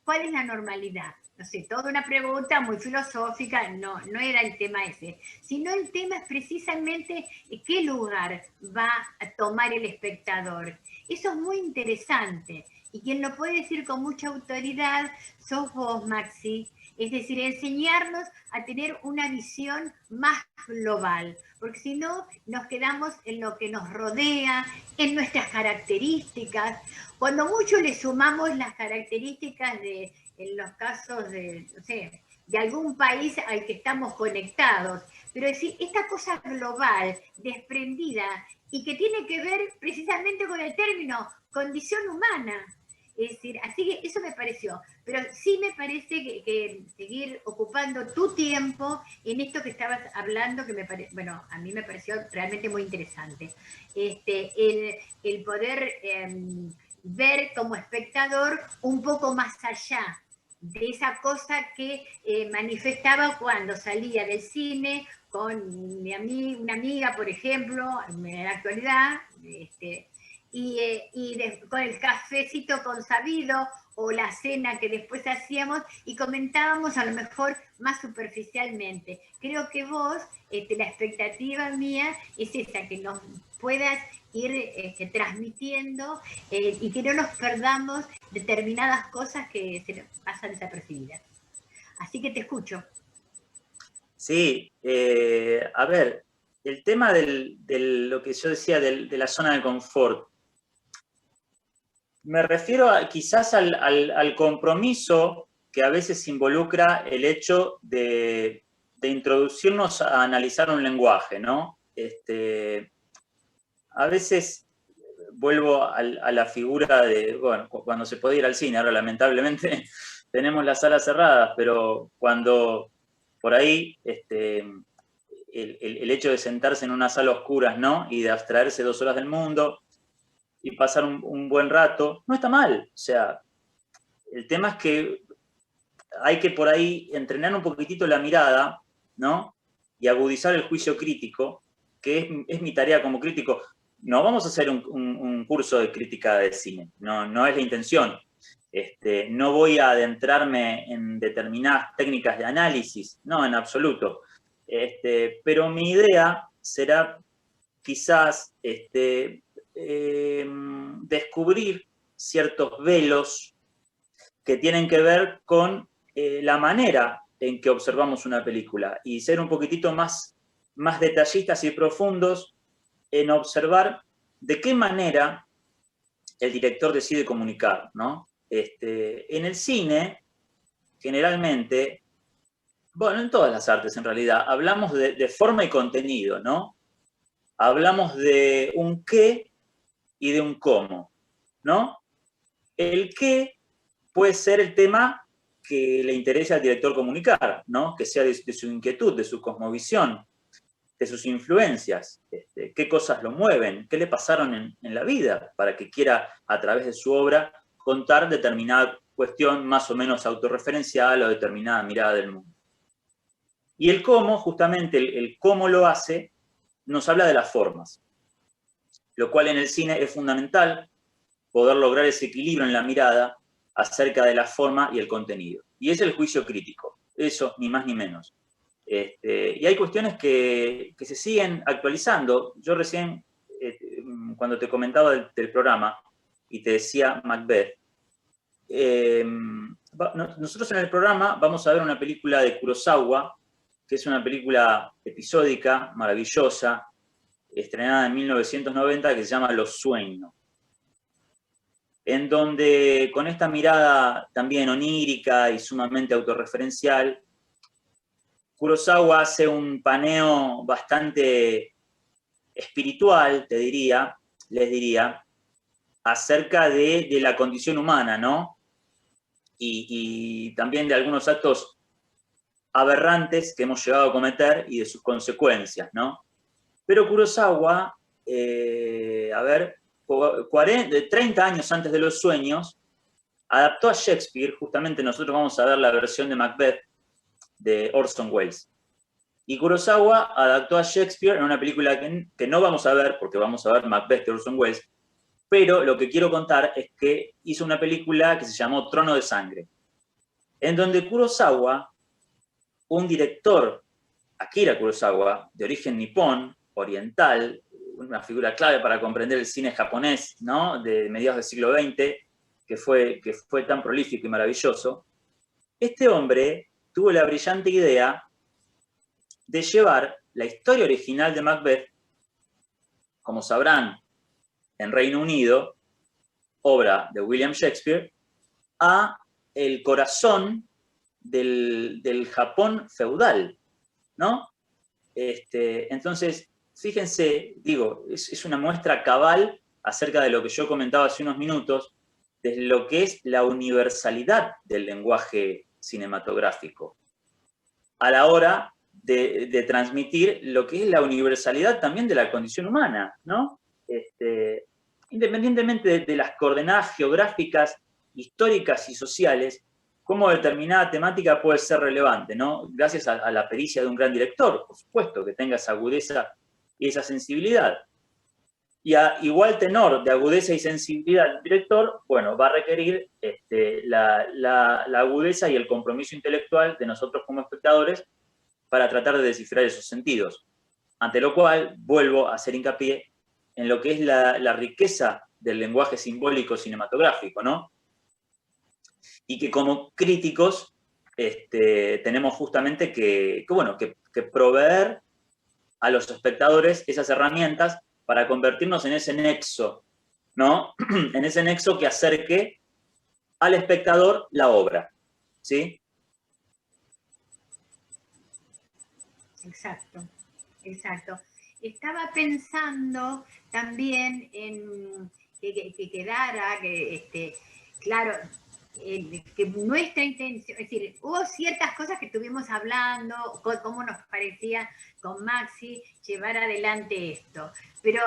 Speaker 2: ¿Cuál es la normalidad? No sé, toda una pregunta muy filosófica, no era el tema ese, sino el tema es precisamente qué lugar va a tomar el espectador. Eso es muy interesante, y quien lo puede decir con mucha autoridad sos vos, Maxi, es decir, enseñarnos a tener una visión más global, porque si no nos quedamos en lo que nos rodea, en nuestras características. Cuando mucho le sumamos las características en los casos de, no sé, de algún país al que estamos conectados, pero es decir, esta cosa global, desprendida, y que tiene que ver precisamente con el término condición humana. Es decir, así que eso me pareció, pero sí me parece que seguir ocupando tu tiempo en esto que estabas hablando, que bueno, a mí me pareció realmente muy interesante. El poder ver como espectador un poco más allá de esa cosa que manifestaba cuando salía del cine con una amiga, por ejemplo, en la actualidad, con el cafecito consabido o la cena que después hacíamos y comentábamos a lo mejor más superficialmente. Creo que vos, la expectativa mía es esa, que nos puedas ir transmitiendo y que no nos perdamos determinadas cosas que se nos pasan desapercibidas. Así que te escucho.
Speaker 3: Sí, a ver, el tema de lo que yo decía de la zona de confort, me refiero quizás al compromiso que a veces involucra el hecho de introducirnos a analizar un lenguaje, ¿no? A veces vuelvo a la figura de, bueno, cuando se podía ir al cine, ahora lamentablemente tenemos las salas cerradas, pero cuando por ahí el hecho de sentarse en una sala oscura, ¿no? Y de abstraerse 2 horas del mundo y pasar un buen rato, no está mal. O sea, el tema es que hay que por ahí entrenar un poquitito la mirada, ¿no? Y agudizar el juicio crítico, que es mi tarea como crítico. No vamos a hacer un curso de crítica de cine, no es la intención. No voy a adentrarme en determinadas técnicas de análisis, no, en absoluto. Pero mi idea será quizás descubrir ciertos velos que tienen que ver con la manera en que observamos una película y ser un poquitito más detallistas y profundos en observar de qué manera el director decide comunicar, ¿no? En el cine, generalmente, bueno, en todas las artes en realidad, hablamos de forma y contenido, ¿no? Hablamos de un qué y de un cómo, ¿no? El qué puede ser el tema que le interesa al director comunicar, ¿no? Que sea de su inquietud, de su cosmovisión, de sus influencias, qué cosas lo mueven, qué le pasaron en la vida para que quiera, a través de su obra, contar determinada cuestión más o menos autorreferencial o determinada mirada del mundo. Y el cómo, justamente el cómo lo hace, nos habla de las formas, lo cual en el cine es fundamental poder lograr ese equilibrio en la mirada acerca de la forma y el contenido. Y es el juicio crítico, eso ni más ni menos. Y hay cuestiones que se siguen actualizando. Yo recién, cuando te comentaba del programa y te decía Macbeth, nosotros en el programa vamos a ver una película de Kurosawa, que es una película episódica, maravillosa, estrenada en 1990, que se llama Los Sueños, en donde con esta mirada también onírica y sumamente autorreferencial, Kurosawa hace un paneo bastante espiritual, les diría, acerca de la condición humana, ¿no? Y también de algunos actos aberrantes que hemos llegado a cometer y de sus consecuencias, ¿no? Pero Kurosawa, 30 años antes de Los Sueños, adaptó a Shakespeare, justamente nosotros vamos a ver la versión de Macbeth de Orson Welles. Y Kurosawa adaptó a Shakespeare en una película que no vamos a ver, porque vamos a ver Macbeth de Orson Welles, pero lo que quiero contar es que hizo una película que se llamó Trono de Sangre, en donde Kurosawa, un director, Akira Kurosawa, de origen nipón, oriental, una figura clave para comprender el cine japonés, ¿no? De mediados del siglo XX, que fue tan prolífico y maravilloso, este hombre tuvo la brillante idea de llevar la historia original de Macbeth, como sabrán, en Reino Unido, obra de William Shakespeare, a el corazón del Japón feudal, ¿no? Entonces, fíjense, digo, es una muestra cabal acerca de lo que yo comentaba hace unos minutos, de lo que es la universalidad del lenguaje cinematográfico, a la hora de transmitir lo que es la universalidad también de la condición humana, ¿no? Independientemente de las coordenadas geográficas, históricas y sociales, cómo determinada temática puede ser relevante, ¿no? Gracias a la pericia de un gran director, por supuesto, que tenga esa agudeza y esa sensibilidad. Y a igual tenor de agudeza y sensibilidad del director, bueno, va a requerir la agudeza y el compromiso intelectual de nosotros como espectadores para tratar de descifrar esos sentidos. Ante lo cual, vuelvo a hacer hincapié en lo que es la riqueza del lenguaje simbólico cinematográfico, ¿no? Y que como críticos tenemos justamente que proveer a los espectadores esas herramientas para convertirnos en ese nexo, ¿no? En ese nexo que acerque al espectador la obra, ¿sí?
Speaker 2: Exacto, exacto. Estaba pensando también en que quedara, claro, que nuestra intención, es decir, hubo ciertas cosas que estuvimos hablando, cómo nos parecía con Maxi llevar adelante esto, pero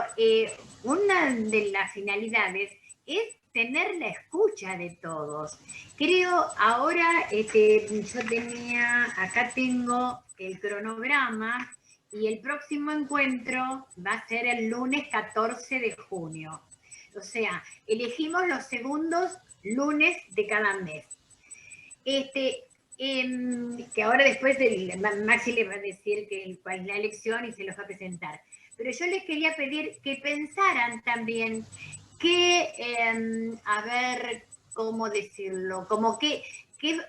Speaker 2: una de las finalidades es tener la escucha de todos. Creo ahora, yo tenía, acá tengo el cronograma y el próximo encuentro va a ser el lunes 14 de junio. O sea, elegimos los segundos lunes de cada mes. Que ahora después Maxi le va a decir cuál es la elección y se los va a presentar. Pero yo les quería pedir que pensaran también que, a ver, ¿cómo decirlo? Como que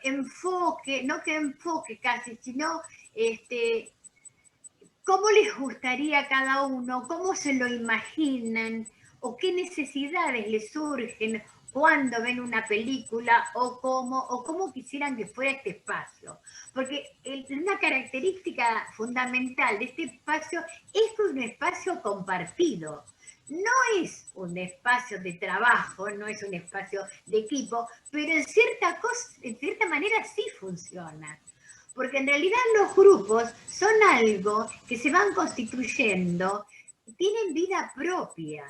Speaker 2: enfoque, no que enfoque casi, sino cómo les gustaría a cada uno, cómo se lo imaginan, o qué necesidades les surgen cuando ven una película, o cómo quisieran que fuera este espacio. Porque una característica fundamental de este espacio es que es un espacio compartido. No es un espacio de trabajo, no es un espacio de equipo, pero en cierta manera sí funciona. Porque en realidad los grupos son algo que se van constituyendo, tienen vida propia.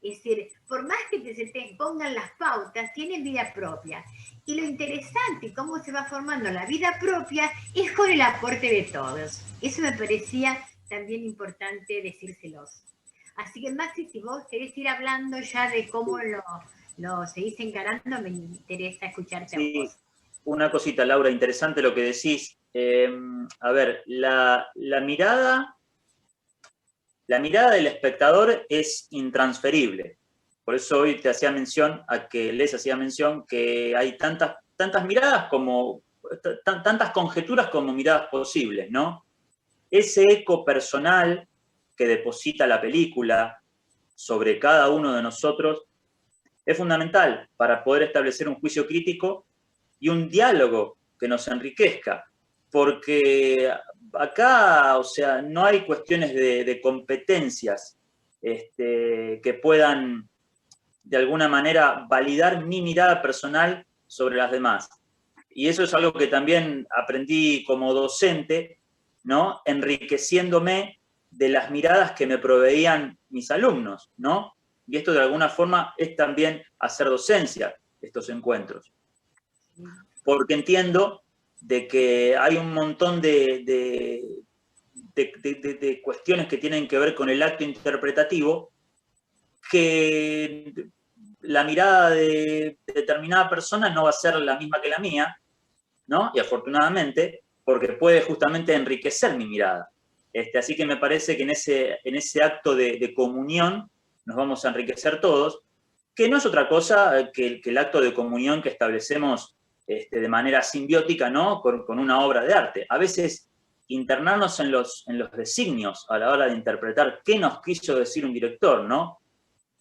Speaker 2: Es decir, por más que se pongan las pautas, tienen vida propia. Y lo interesante, cómo se va formando la vida propia, es con el aporte de todos. Eso me parecía también importante decírselos. Así que, Maxi, si vos querés ir hablando ya de cómo lo seguís encarando, me interesa escucharte a vos.
Speaker 3: Una cosita, Laura, interesante lo que decís. A ver, la mirada del espectador es intransferible. Por eso hoy les hacía mención que hay tantas miradas como, tantas conjeturas como miradas posibles, ¿no? Ese eco personal que deposita la película sobre cada uno de nosotros es fundamental para poder establecer un juicio crítico y un diálogo que nos enriquezca, porque acá, o sea, no hay cuestiones de competencias que puedan, de alguna manera, validar mi mirada personal sobre las demás. Y eso es algo que también aprendí como docente, ¿no? Enriqueciéndome de las miradas que me proveían mis alumnos, ¿no? Y esto de alguna forma es también hacer docencia, estos encuentros. Porque entiendo de que hay un montón de cuestiones que tienen que ver con el acto interpretativo, que la mirada de determinada persona no va a ser la misma que la mía, ¿no? Y afortunadamente, porque puede justamente enriquecer mi mirada. Así que me parece que en ese acto de comunión nos vamos a enriquecer todos, que no es otra cosa que el acto de comunión que establecemos de manera simbiótica, ¿no? Con una obra de arte. A veces internarnos en los designios a la hora de interpretar qué nos quiso decir un director, ¿no?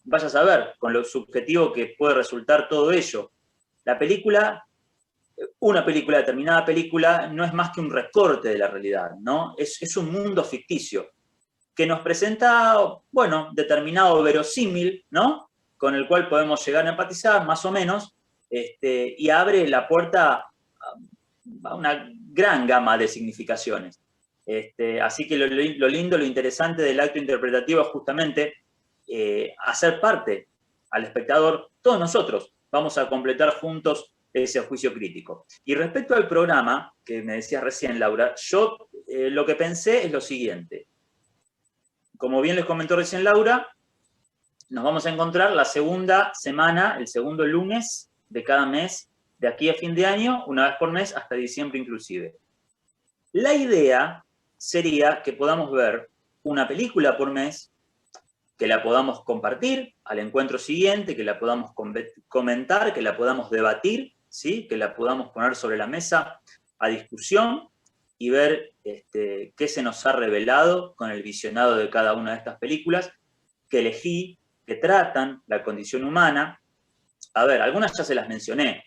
Speaker 3: Vaya a saber con lo subjetivo que puede resultar todo ello. Una determinada película, no es más que un recorte de la realidad, ¿no? Es un mundo ficticio que nos presenta, bueno, determinado verosímil, ¿no? Con el cual podemos llegar a empatizar, más o menos, y abre la puerta a una gran gama de significaciones. Así que lo lindo, lo interesante del acto interpretativo es justamente hacer parte al espectador. Todos nosotros vamos a completar juntos ese juicio crítico. Y respecto al programa, que me decías recién, Laura, yo lo que pensé es lo siguiente. Como bien les comentó recién Laura, nos vamos a encontrar la segunda semana, el segundo lunes de cada mes, de aquí a fin de año, una vez por mes, hasta diciembre inclusive. La idea sería que podamos ver una película por mes, que la podamos compartir al encuentro siguiente, que la podamos comentar, que la podamos debatir, ¿sí? Que la podamos poner sobre la mesa a discusión y ver qué se nos ha revelado con el visionado de cada una de estas películas que elegí, que tratan la condición humana. A ver, algunas ya se las mencioné.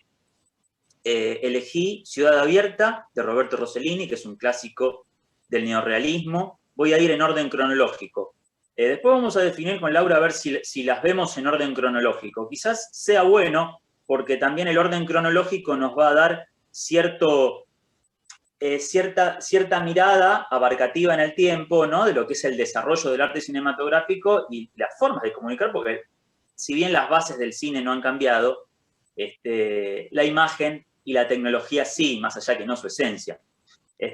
Speaker 3: Elegí Ciudad Abierta, de Roberto Rossellini, que es un clásico del neorrealismo. Voy a ir en orden cronológico. Después vamos a definir con Laura a ver si las vemos en orden cronológico. Quizás sea bueno, porque también el orden cronológico nos va a dar cierta mirada abarcativa en el tiempo, ¿no? De lo que es el desarrollo del arte cinematográfico y las formas de comunicar, porque si bien las bases del cine no han cambiado, la imagen y la tecnología sí, más allá que no su esencia.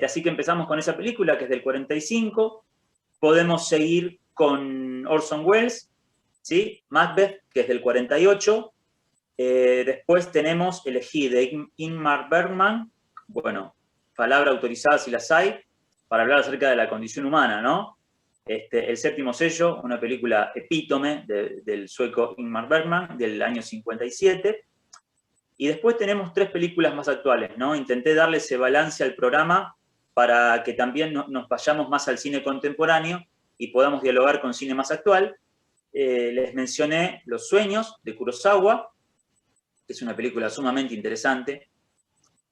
Speaker 3: Así que empezamos con esa película que es del 45, podemos seguir con Orson Welles, ¿sí? Macbeth, que es del 48, después tenemos elegí de Ingmar Bergman, bueno, palabra autorizada si las hay, para hablar acerca de la condición humana, ¿no? El séptimo sello, una película epítome del sueco Ingmar Bergman, del año 57. Y después tenemos 3 películas más actuales, ¿no? Intenté darle ese balance al programa para que también nos vayamos más al cine contemporáneo y podamos dialogar con cine más actual. Les mencioné Los sueños, de Kurosawa, que es una película sumamente interesante.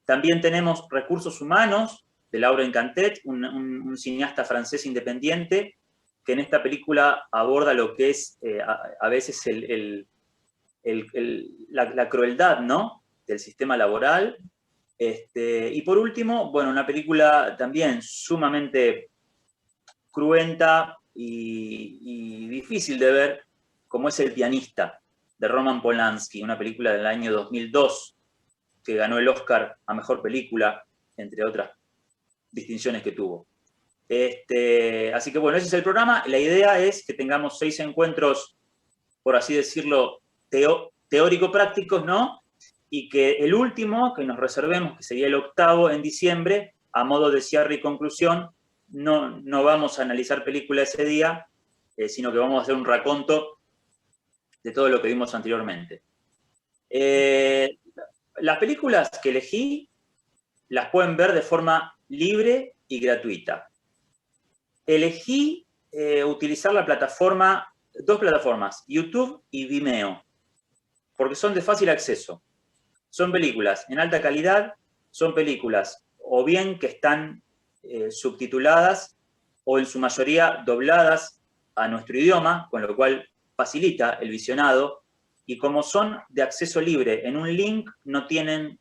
Speaker 3: También tenemos Recursos humanos, de Laurent Cantet, un cineasta francés independiente, que en esta película aborda lo que es a veces la crueldad, ¿no? Del sistema laboral. Y por último, bueno, una película también sumamente cruenta y difícil de ver, como es El pianista, de Roman Polanski, una película del año 2002, que ganó el Oscar a Mejor Película, entre otras distinciones que tuvo. Así que bueno, ese es el programa. La idea es que tengamos 6 encuentros, por así decirlo, teórico-prácticos, ¿no? Y que el último, que nos reservemos, que sería el 8º en diciembre, a modo de cierre y conclusión, no vamos a analizar película ese día, sino que vamos a hacer un raconto de todo lo que vimos anteriormente. Las películas que elegí las pueden ver de forma libre y gratuita. Elegí utilizar la plataforma, 2 plataformas, YouTube y Vimeo, porque son de fácil acceso. Son películas en alta calidad, son películas o bien que están subtituladas o en su mayoría dobladas a nuestro idioma, con lo cual facilita el visionado, y como son de acceso libre en un link, no tienen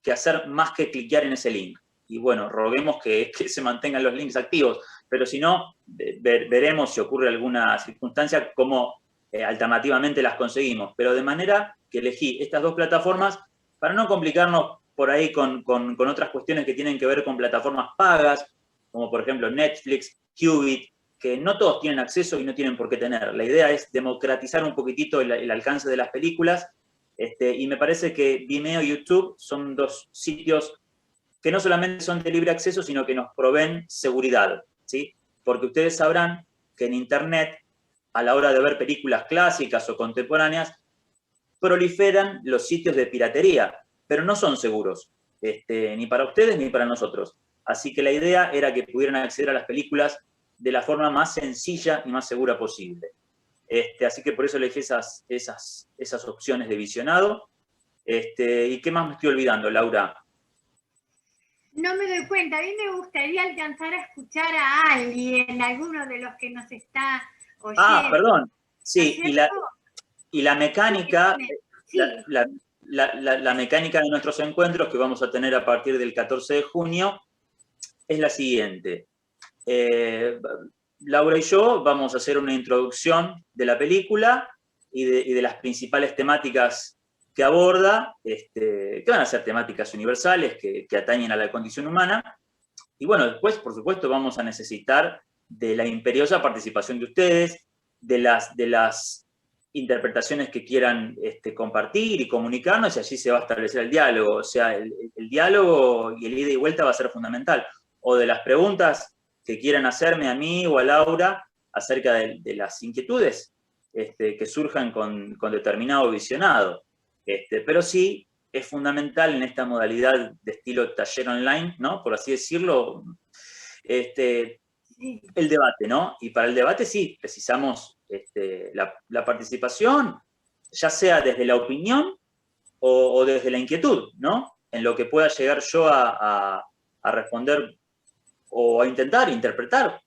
Speaker 3: que hacer más que cliquear en ese link. Y bueno, roguemos que se mantengan los links activos, pero si no, veremos si ocurre alguna circunstancia cómo alternativamente las conseguimos. Pero de manera que elegí estas 2 plataformas para no complicarnos por ahí con otras cuestiones que tienen que ver con plataformas pagas, como por ejemplo Netflix, Qubit, que no todos tienen acceso y no tienen por qué tener. La idea es democratizar un poquitito el alcance de las películas, y me parece que Vimeo y YouTube son 2 sitios que no solamente son de libre acceso, sino que nos proveen seguridad, ¿sí? Porque ustedes sabrán que en Internet, a la hora de ver películas clásicas o contemporáneas, proliferan los sitios de piratería, pero no son seguros, ni para ustedes ni para nosotros. Así que la idea era que pudieran acceder a las películas de la forma más sencilla y más segura posible. Así que por eso elegí esas opciones de visionado. ¿Y qué más me estoy olvidando, Laura?
Speaker 2: No me doy cuenta. A mí me gustaría alcanzar a escuchar a alguien, alguno de los que nos está oyendo.
Speaker 3: Ah, perdón. Sí,
Speaker 2: ¿No es
Speaker 3: y la mecánica,
Speaker 2: sí.
Speaker 3: la mecánica de nuestros encuentros que vamos a tener a partir del 14 de junio es la siguiente. Laura y yo vamos a hacer una introducción de la película y de las principales temáticas que aborda, que van a ser temáticas universales que atañen a la condición humana. Y bueno, después, por supuesto, vamos a necesitar de la imperiosa participación de ustedes, de las interpretaciones que quieran compartir y comunicarnos, y allí se va a establecer el diálogo. O sea, el diálogo y el ida y vuelta va a ser fundamental. O de las preguntas que quieran hacerme a mí o a Laura acerca de las inquietudes que surjan con determinado visionado. Pero sí es fundamental en esta modalidad de estilo taller online, ¿no? Por así decirlo, el debate, ¿no? Y para el debate sí, precisamos la participación, ya sea desde la opinión o desde la inquietud, ¿no? En lo que pueda llegar yo a responder o a intentar interpretar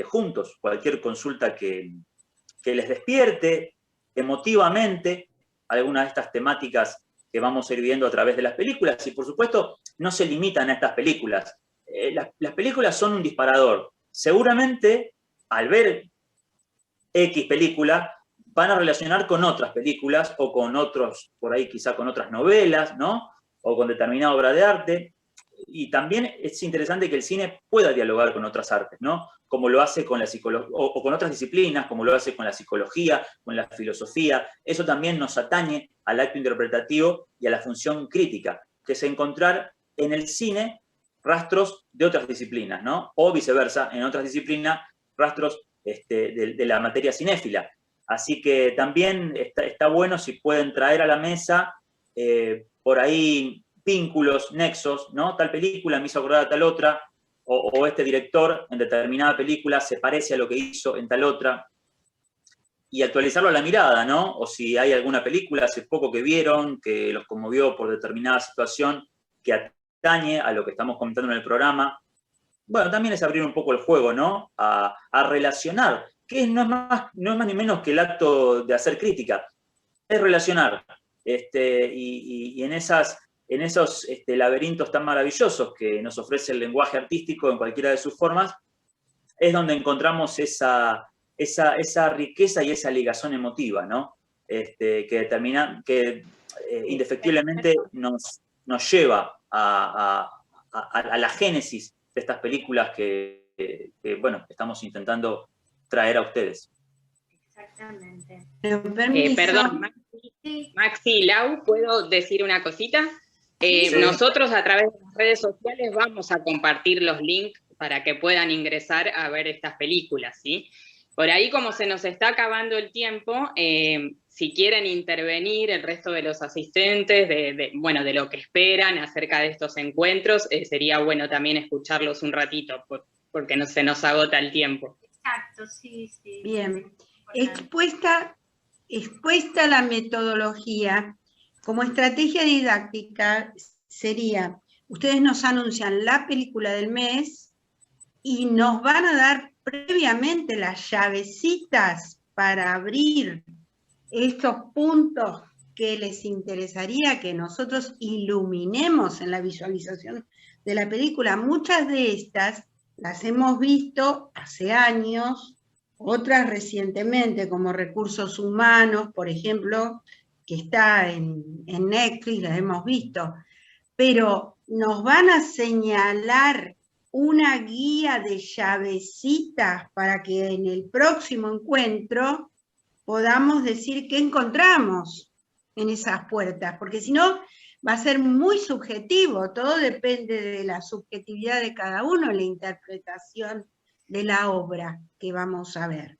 Speaker 3: juntos cualquier consulta que les despierte emotivamente algunas de estas temáticas que vamos a ir viendo a través de las películas. Y por supuesto, no se limitan a estas películas. Las películas son un disparador. Seguramente, al ver X película, van a relacionar con otras películas o con otros, por ahí quizá con otras novelas, ¿no? O con determinada obra de arte. Y también es interesante que el cine pueda dialogar con otras artes, ¿no? Como lo hace con la psicología, o con otras disciplinas, como lo hace con la psicología, con la filosofía. Eso también nos atañe al acto interpretativo y a la función crítica, que es encontrar en el cine rastros de otras disciplinas, ¿no? O viceversa, en otras disciplinas, rastros de la materia cinéfila. Así que también está bueno si pueden traer a la mesa por ahí vínculos, nexos, ¿no? Tal película me hizo acordar a tal otra, o este director en determinada película se parece a lo que hizo en tal otra, y actualizarlo a la mirada, ¿no? O si hay alguna película hace poco que vieron, que los conmovió por determinada situación, que atañe a lo que estamos comentando en el programa. Bueno, también es abrir un poco el juego, ¿no? A relacionar, que no es más ni menos que el acto de hacer crítica, es relacionar. Y en esos laberintos tan maravillosos que nos ofrece el lenguaje artístico en cualquiera de sus formas, es donde encontramos esa riqueza y esa ligación emotiva, ¿no? Que indefectiblemente nos lleva a la génesis de estas películas que bueno, estamos intentando traer a ustedes.
Speaker 2: Exactamente.
Speaker 1: Perdón, Maxi, Lau, ¿puedo decir una cosita?
Speaker 3: Sí.
Speaker 1: Nosotros a través de las redes sociales vamos a compartir los links para que puedan ingresar a ver estas películas, ¿sí? Por ahí, como se nos está acabando el tiempo, si quieren intervenir el resto de los asistentes, de lo que esperan acerca de estos encuentros, sería bueno también escucharlos un ratito, porque no se nos agota el tiempo.
Speaker 2: Exacto, sí.
Speaker 5: Bien. Expuesta la metodología, como estrategia didáctica sería, ustedes nos anuncian la película del mes y nos van a dar previamente las llavecitas para abrir estos puntos que les interesaría que nosotros iluminemos en la visualización de la película. Muchas de estas las hemos visto hace años, otras recientemente, como Recursos Humanos, por ejemplo, que está en Netflix, las hemos visto, pero nos van a señalar una guía de llavecitas para que en el próximo encuentro podamos decir qué encontramos en esas puertas, porque si no va a ser muy subjetivo, todo depende de la subjetividad de cada uno, la interpretación de la obra que vamos a ver.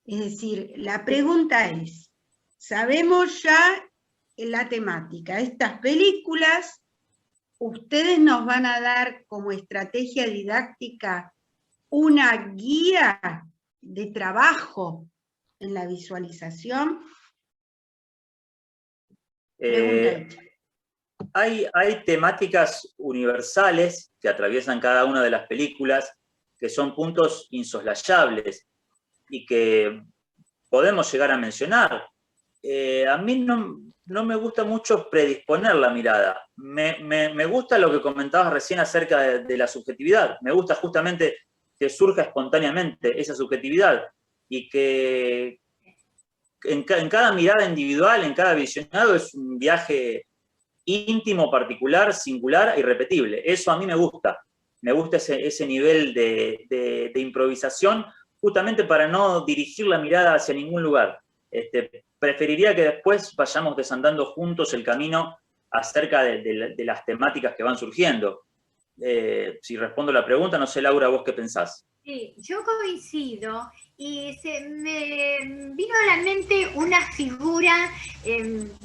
Speaker 5: Es decir, la pregunta es, sabemos ya la temática, estas películas, ustedes nos van a dar como estrategia didáctica una guía de trabajo en la visualización.
Speaker 3: Hay temáticas universales que atraviesan cada una de las películas, que son puntos insoslayables y que podemos llegar a mencionar. A mí no me gusta mucho predisponer la mirada. Me gusta lo que comentabas recién acerca de la subjetividad. Me gusta justamente que surja espontáneamente esa subjetividad y que en cada mirada individual, en cada visionado, es un viaje íntimo, particular, singular e irrepetible. Eso a mí me gusta. Me gusta ese nivel de improvisación, justamente para no dirigir la mirada hacia ningún lugar. Preferiría que después vayamos desandando juntos el camino acerca de las temáticas que van surgiendo. Si respondo la pregunta, no sé, Laura, ¿vos qué pensás?
Speaker 2: Sí, yo coincido y se me vino a la mente una figura,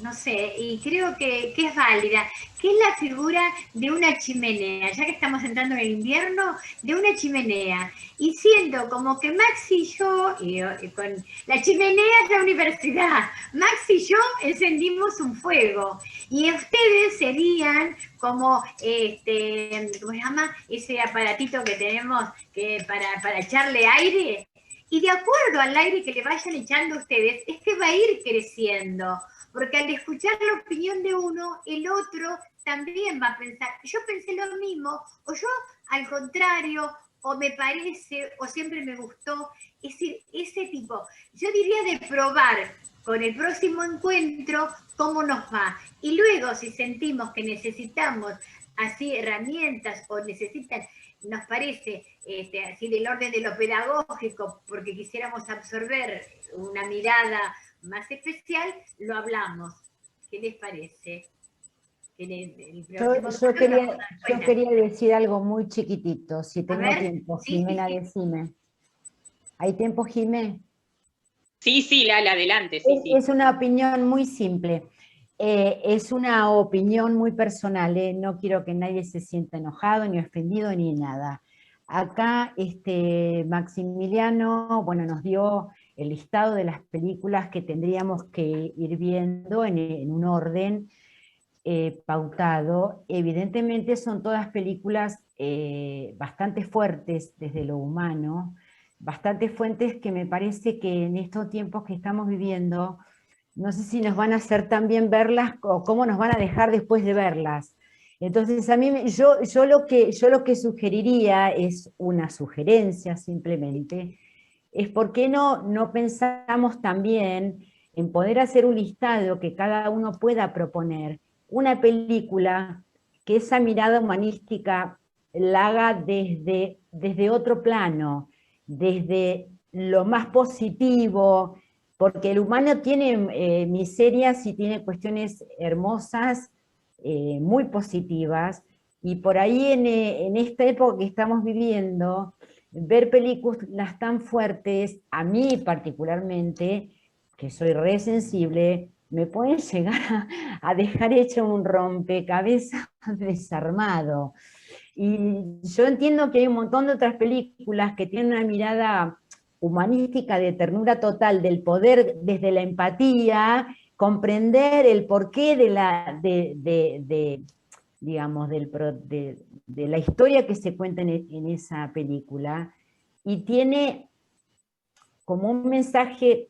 Speaker 2: no sé, y creo que es válida, que es la figura de una chimenea, ya que estamos entrando en el invierno, de una chimenea. Y siento como que Max y yo, con la chimenea es la universidad, Max y yo encendimos un fuego y ustedes serían como, ¿cómo se llama? Ese aparatito que tenemos para echarle aire, y de acuerdo al aire que le vayan echando ustedes, es que va a ir creciendo, porque al escuchar la opinión de uno, el otro también va a pensar, yo pensé lo mismo, o yo al contrario, o me parece, o siempre me gustó, ese tipo, yo diría de probar con el próximo encuentro cómo nos va, y luego si sentimos que necesitamos así herramientas o necesitan, nos parece, así del orden de lo pedagógico, porque quisiéramos absorber una mirada más especial, lo hablamos. ¿Qué les parece?
Speaker 7: Yo quería decir algo muy chiquitito, si tengo tiempo.
Speaker 2: Sí,
Speaker 7: Jimena,
Speaker 2: sí.
Speaker 7: Decime. ¿Hay tiempo, Jimé?
Speaker 1: Sí, Lala, adelante, sí.
Speaker 7: Es una opinión muy simple. Es una opinión muy personal, no quiero que nadie se sienta enojado, ni ofendido, ni nada. Acá Maximiliano, bueno, nos dio el listado de las películas que tendríamos que ir viendo en un orden pautado. Evidentemente son todas películas bastante fuertes desde lo humano, bastante fuertes que me parece que en estos tiempos que estamos viviendo, no sé si nos van a hacer tan bien verlas o cómo nos van a dejar después de verlas. Entonces a mí, yo lo que sugeriría es una sugerencia simplemente, es por qué no pensamos también en poder hacer un listado que cada uno pueda proponer, una película que esa mirada humanística la haga desde otro plano, desde lo más positivo, porque el humano tiene miserias y tiene cuestiones hermosas, muy positivas, y por ahí en esta época que estamos viviendo, ver películas tan fuertes, a mí particularmente, que soy re sensible, me pueden llegar a dejar hecho un rompecabezas desarmado. Y yo entiendo que hay un montón de otras películas que tienen una mirada humanística de ternura total, del poder desde la empatía, comprender el porqué digamos, de la historia que se cuenta en esa película, y tiene como un mensaje,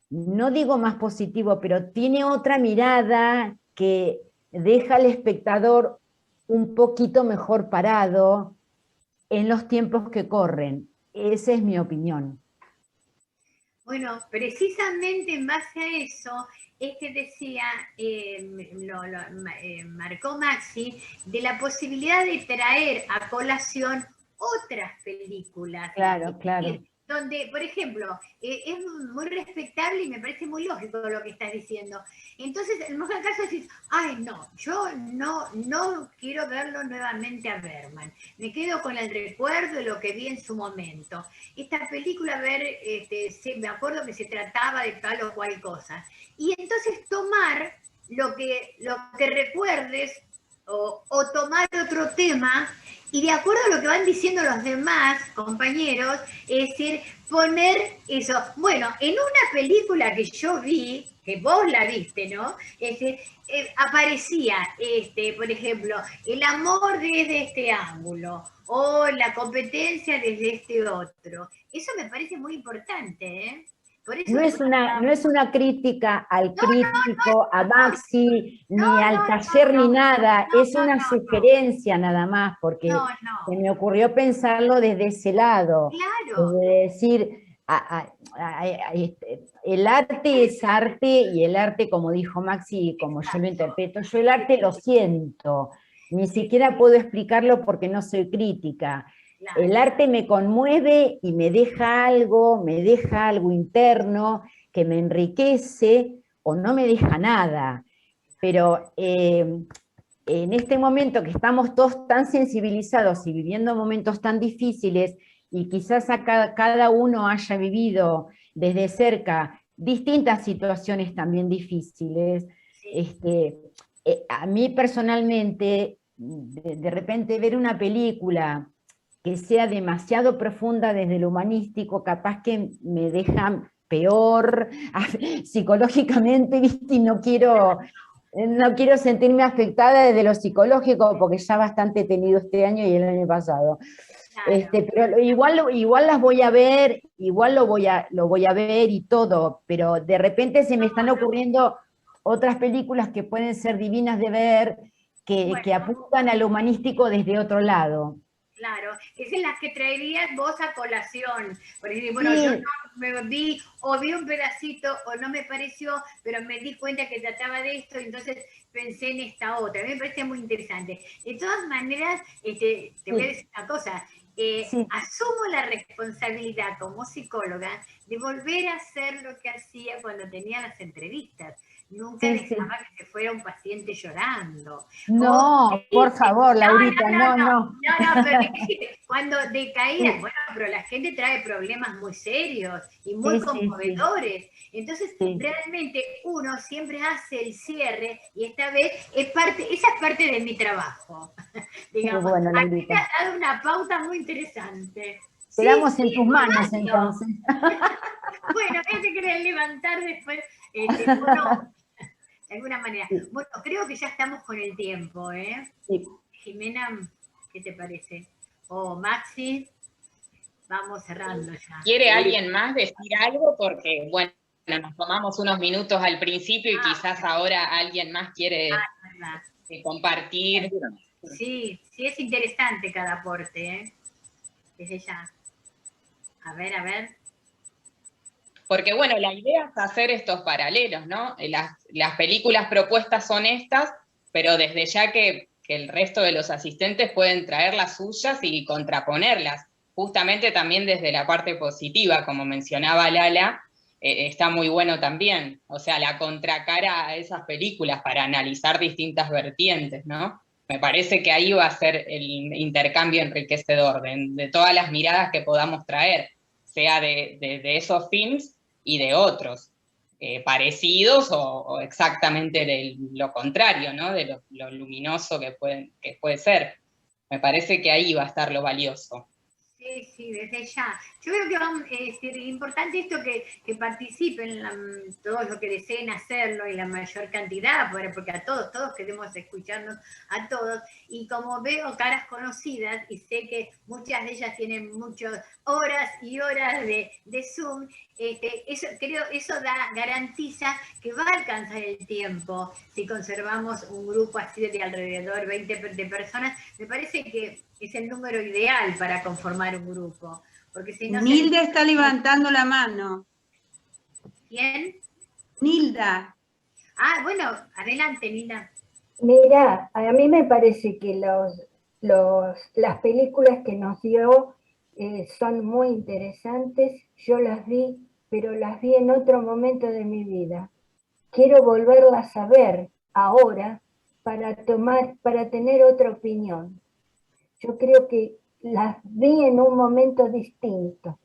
Speaker 7: no digo más positivo, pero tiene otra mirada que deja al espectador un poquito mejor parado en los tiempos que corren. Esa es mi opinión.
Speaker 2: Bueno, precisamente en base a eso es que decía, marcó Maxi, de la posibilidad de traer a colación otras películas.
Speaker 7: Claro, claro.
Speaker 2: Donde, por ejemplo, es muy respetable y me parece muy lógico lo que estás diciendo. Entonces, en el mejor caso decís, ay, no, yo no quiero verlo nuevamente a Bergman. Me quedo con el recuerdo de lo que vi en su momento. Esta película, me acuerdo que se trataba de tal o cual cosa. Y entonces tomar lo que recuerdes o tomar otro tema y de acuerdo a lo que van diciendo los demás compañeros, es decir, poner eso. Bueno, en una película que yo vi, que vos la viste, ¿no? Es decir, aparecía, por ejemplo, el amor desde este ángulo o la competencia desde este otro. Eso me parece muy importante, ¿eh?
Speaker 7: No es una crítica al crítico, a Maxi, ni al taller, ni nada, es una sugerencia nada más, porque se me ocurrió pensarlo desde ese lado.
Speaker 2: Claro.
Speaker 7: Es decir, el arte es arte, y el arte, como dijo Maxi, como yo lo interpreto, yo el arte lo siento, ni siquiera puedo explicarlo porque no soy crítica.
Speaker 2: Claro.
Speaker 7: El arte me conmueve y me deja algo interno que me enriquece o no me deja nada. Pero en este momento que estamos todos tan sensibilizados y viviendo momentos tan difíciles, y quizás cada uno haya vivido desde cerca distintas situaciones también difíciles, a mí personalmente, de repente ver una película que sea demasiado profunda desde lo humanístico, capaz que me deja peor psicológicamente, ¿viste? Y no quiero sentirme afectada desde lo psicológico, porque ya bastante he tenido este año y el año pasado.
Speaker 2: Claro.
Speaker 7: Pero igual las voy a ver, igual lo voy a ver y todo, pero de repente se me están ocurriendo otras películas que pueden ser divinas de ver, que apuntan a lo humanístico desde otro lado.
Speaker 2: Claro, es en las que traerías vos a colación. Por ejemplo, bueno,
Speaker 7: Sí.
Speaker 2: yo no me vi un pedacito o no me pareció, pero me di cuenta que trataba de esto, y entonces pensé en esta otra. A mí me parece muy interesante. De todas maneras, te voy a decir una cosa. Asumo la responsabilidad como psicóloga de volver a hacer lo que hacía cuando tenía las entrevistas. Nunca dejaba que se fuera un paciente llorando.
Speaker 7: No, por favor, Laurita, no.
Speaker 2: Pero cuando decaía, bueno, pero la gente trae problemas muy serios y muy conmovedores. Entonces, realmente uno siempre hace el cierre, y esta vez esa es parte de mi trabajo. Digamos,
Speaker 7: bueno,
Speaker 2: aquí te has dado una pauta muy interesante.
Speaker 7: Quedamos en tus manos, entonces.
Speaker 2: Bueno, ya se quieren levantar después, bueno, de alguna manera. Bueno, creo que ya estamos con el tiempo, ¿eh?
Speaker 7: Sí.
Speaker 2: Jimena, ¿qué te parece? O Maxi, vamos cerrando ya.
Speaker 1: ¿Quiere alguien más decir algo? Porque, bueno, nos tomamos unos minutos al principio y quizás ahora alguien más quiere compartir.
Speaker 2: Sí, es interesante cada aporte, ¿eh? Desde ya. A ver.
Speaker 1: Porque, bueno, la idea es hacer estos paralelos, ¿no? Las películas propuestas son estas, pero desde ya que el resto de los asistentes pueden traer las suyas y contraponerlas. Justamente también desde la parte positiva, como mencionaba Lala, está muy bueno también. O sea, la contracara a esas películas para analizar distintas vertientes, ¿no? Me parece que ahí va a ser el intercambio enriquecedor de todas las miradas que podamos traer, sea de esos films y de otros, parecidos o exactamente de lo contrario, ¿no? De lo luminoso que puede ser. Me parece que ahí va a estar lo valioso.
Speaker 2: Sí, desde ya. Yo creo que es importante esto que participen todos los que deseen hacerlo y la mayor cantidad, porque a todos queremos escucharnos a todos, y como veo caras conocidas y sé que muchas de ellas tienen muchas horas y horas de Zoom, eso garantiza que va a alcanzar el tiempo. Si conservamos un grupo así de alrededor 20 de personas, me parece que es el número ideal para conformar un grupo. Porque si no
Speaker 5: Nilda está levantando la mano.
Speaker 2: ¿Quién?
Speaker 5: Nilda.
Speaker 2: Ah, bueno, adelante, Nilda.
Speaker 6: Mira, a mí me parece que las películas que nos dio son muy interesantes. Yo las vi, pero las vi en otro momento de mi vida. Quiero volverlas a ver ahora para tener otra opinión. Yo creo que las vi en un momento distinto.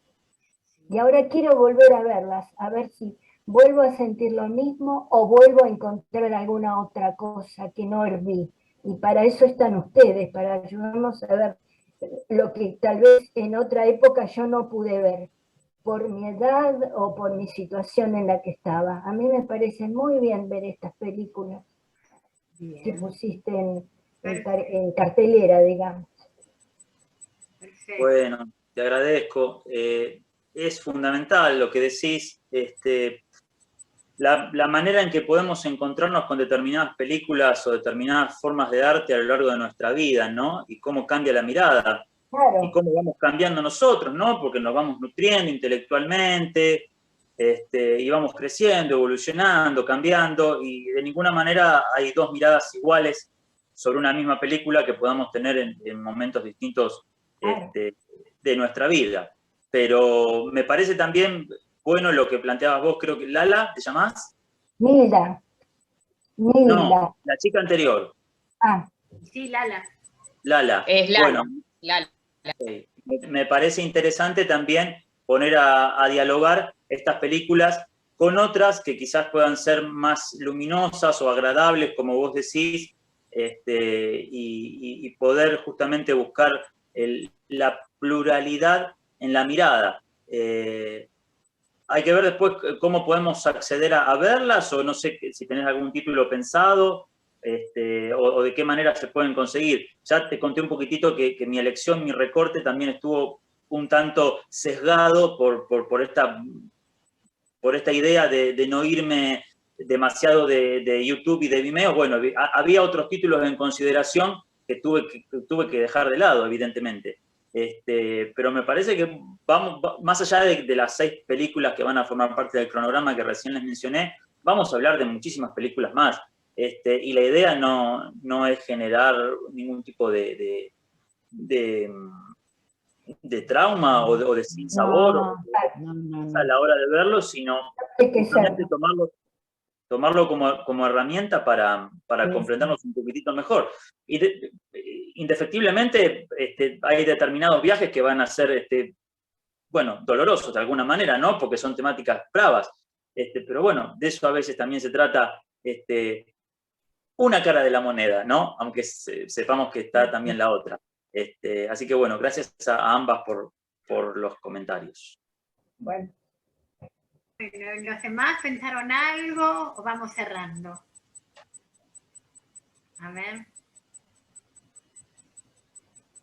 Speaker 6: Y ahora quiero volver a verlas, a ver si vuelvo a sentir lo mismo o vuelvo a encontrar alguna otra cosa que no vi. Y para eso están ustedes, para ayudarnos a ver lo que tal vez en otra época yo no pude ver, por mi edad o por mi situación en la que estaba. A mí me parece muy bien ver estas películas que pusiste en cartelera, digamos.
Speaker 2: Perfecto.
Speaker 3: Bueno, te agradezco. Es fundamental lo que decís. La manera en que podemos encontrarnos con determinadas películas o determinadas formas de arte a lo largo de nuestra vida, ¿no? Y cómo cambia la mirada.
Speaker 6: Claro.
Speaker 3: Y cómo vamos cambiando nosotros, ¿no? Porque nos vamos nutriendo intelectualmente, y vamos creciendo, evolucionando, cambiando, y de ninguna manera hay dos miradas iguales sobre una misma película que podamos tener en momentos distintos
Speaker 6: Claro.
Speaker 3: de nuestra vida. Pero me parece también bueno lo que planteabas vos, creo que Lala, ¿te llamás?
Speaker 6: Nilda. Nilda.
Speaker 3: No, la chica anterior.
Speaker 6: Ah,
Speaker 2: Sí, Lala.
Speaker 3: Lala.
Speaker 1: Es Lala.
Speaker 3: Bueno,
Speaker 1: Lala.
Speaker 3: me parece interesante también poner a dialogar estas películas con otras que quizás puedan ser más luminosas o agradables, como vos decís, y poder justamente buscar la pluralidad en la mirada. Hay que ver después cómo podemos acceder a verlas, o no sé si tenés algún título pensado, o de qué manera se pueden conseguir. Ya te conté un poquitito que mi elección, mi recorte también estuvo un tanto sesgado por esta idea de no irme demasiado de YouTube y de Vimeo. Bueno, había otros títulos en consideración que tuve que dejar de lado, evidentemente. Pero me parece que vamos, más allá de las 6 películas que van a formar parte del cronograma que recién les mencioné, vamos a hablar de muchísimas películas más. Y la idea no es generar ningún tipo de trauma o de sinsabor
Speaker 7: No.
Speaker 3: a la hora de verlo, sino
Speaker 6: hay que
Speaker 3: justamente
Speaker 6: ser.
Speaker 3: tomarlo como herramienta para comprendernos un poquitito mejor. Y indefectiblemente hay determinados viajes que van a ser, dolorosos de alguna manera, ¿no? Porque son temáticas bravas. Pero bueno, de eso a veces también se trata una cara de la moneda, ¿no? Aunque sepamos que está también la otra. Así que bueno, gracias a ambas por los comentarios.
Speaker 6: Bueno.
Speaker 2: Bueno, ¿los demás pensaron algo o vamos cerrando? A ver.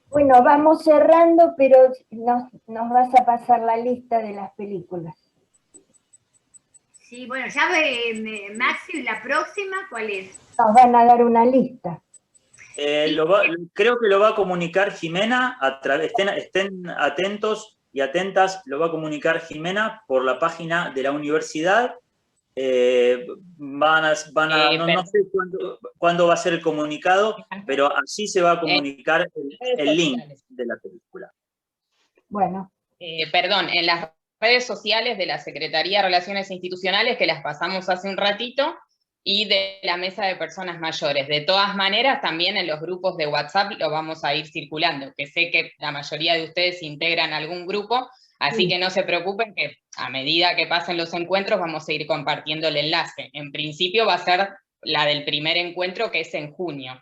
Speaker 6: Bueno, vamos cerrando, pero nos vas a pasar la lista de las películas.
Speaker 2: Sí, bueno, ya Maxi, la próxima, ¿cuál es?
Speaker 6: Nos van a dar una lista.
Speaker 3: Creo que lo va a comunicar Jimena, estén atentos y atentas, lo va a comunicar Jimena por la página de la universidad. No sé cuándo va a ser el comunicado, pero así se va a comunicar el link de la película.
Speaker 6: Bueno.
Speaker 1: Perdón, en las redes sociales de la Secretaría de Relaciones Institucionales, que las pasamos hace un ratito, y de la Mesa de Personas Mayores. De todas maneras, también en los grupos de WhatsApp lo vamos a ir circulando, que sé que la mayoría de ustedes integran algún grupo, así que no se preocupen que a medida que pasen los encuentros vamos a ir compartiendo el enlace. En principio va a ser la del primer encuentro, que es en junio.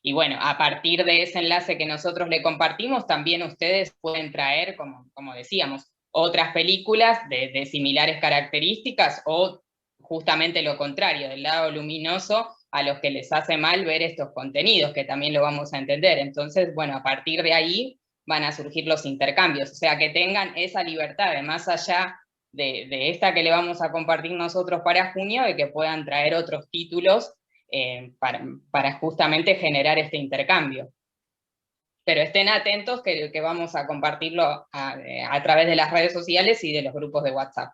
Speaker 1: Y bueno, a partir de ese enlace que nosotros le compartimos, también ustedes pueden traer, como decíamos, otras películas de similares características, o justamente lo contrario, del lado luminoso, a los que les hace mal ver estos contenidos, que también lo vamos a entender. Entonces, bueno, a partir de ahí van a surgir los intercambios, o sea, que tengan esa libertad de, más allá de esta que le vamos a compartir nosotros para junio, de que puedan traer otros títulos para justamente generar este intercambio. Pero estén atentos que vamos a compartirlo a través de las redes sociales y de los grupos de WhatsApp.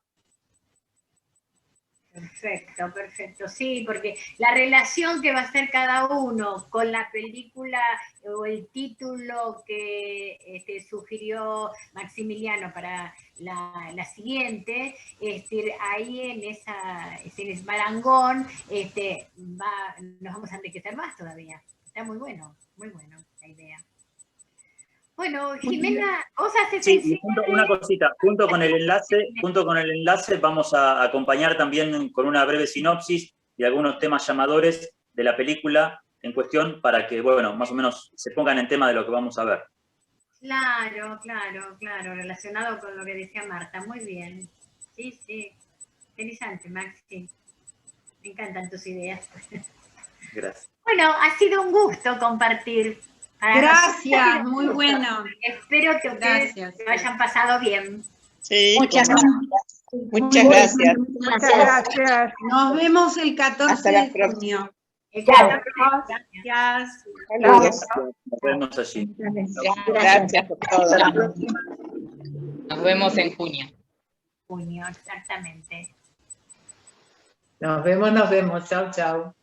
Speaker 2: Perfecto, perfecto. Sí, porque la relación que va a hacer cada uno con la película o el título que sugirió Maximiliano para la siguiente, ahí en ese barangón nos vamos a enriquecer más todavía. Está muy bueno la idea. Bueno, Jimena, vos haces
Speaker 3: sí, una cosita, junto con el enlace vamos a acompañar también con una breve sinopsis y algunos temas llamadores de la película en cuestión para que, bueno, más o menos se pongan en tema de lo que vamos a ver.
Speaker 2: Claro, relacionado con lo que decía Marta, muy bien. Sí, interesante, Maxi. Me encantan tus ideas.
Speaker 3: Gracias.
Speaker 2: Bueno, ha sido un gusto compartir.
Speaker 5: Gracias, muy bueno.
Speaker 2: Espero que ustedes lo hayan pasado bien.
Speaker 8: Sí,
Speaker 4: muchas gracias.
Speaker 8: Muchas gracias.
Speaker 5: Muchas gracias. Nos vemos el 14 de junio.
Speaker 2: Gracias.
Speaker 8: Saludos.
Speaker 3: Nos vemos allí.
Speaker 8: Gracias por todo.
Speaker 1: Nos vemos en junio.
Speaker 2: Junio, exactamente.
Speaker 4: Nos vemos. Chau, chau.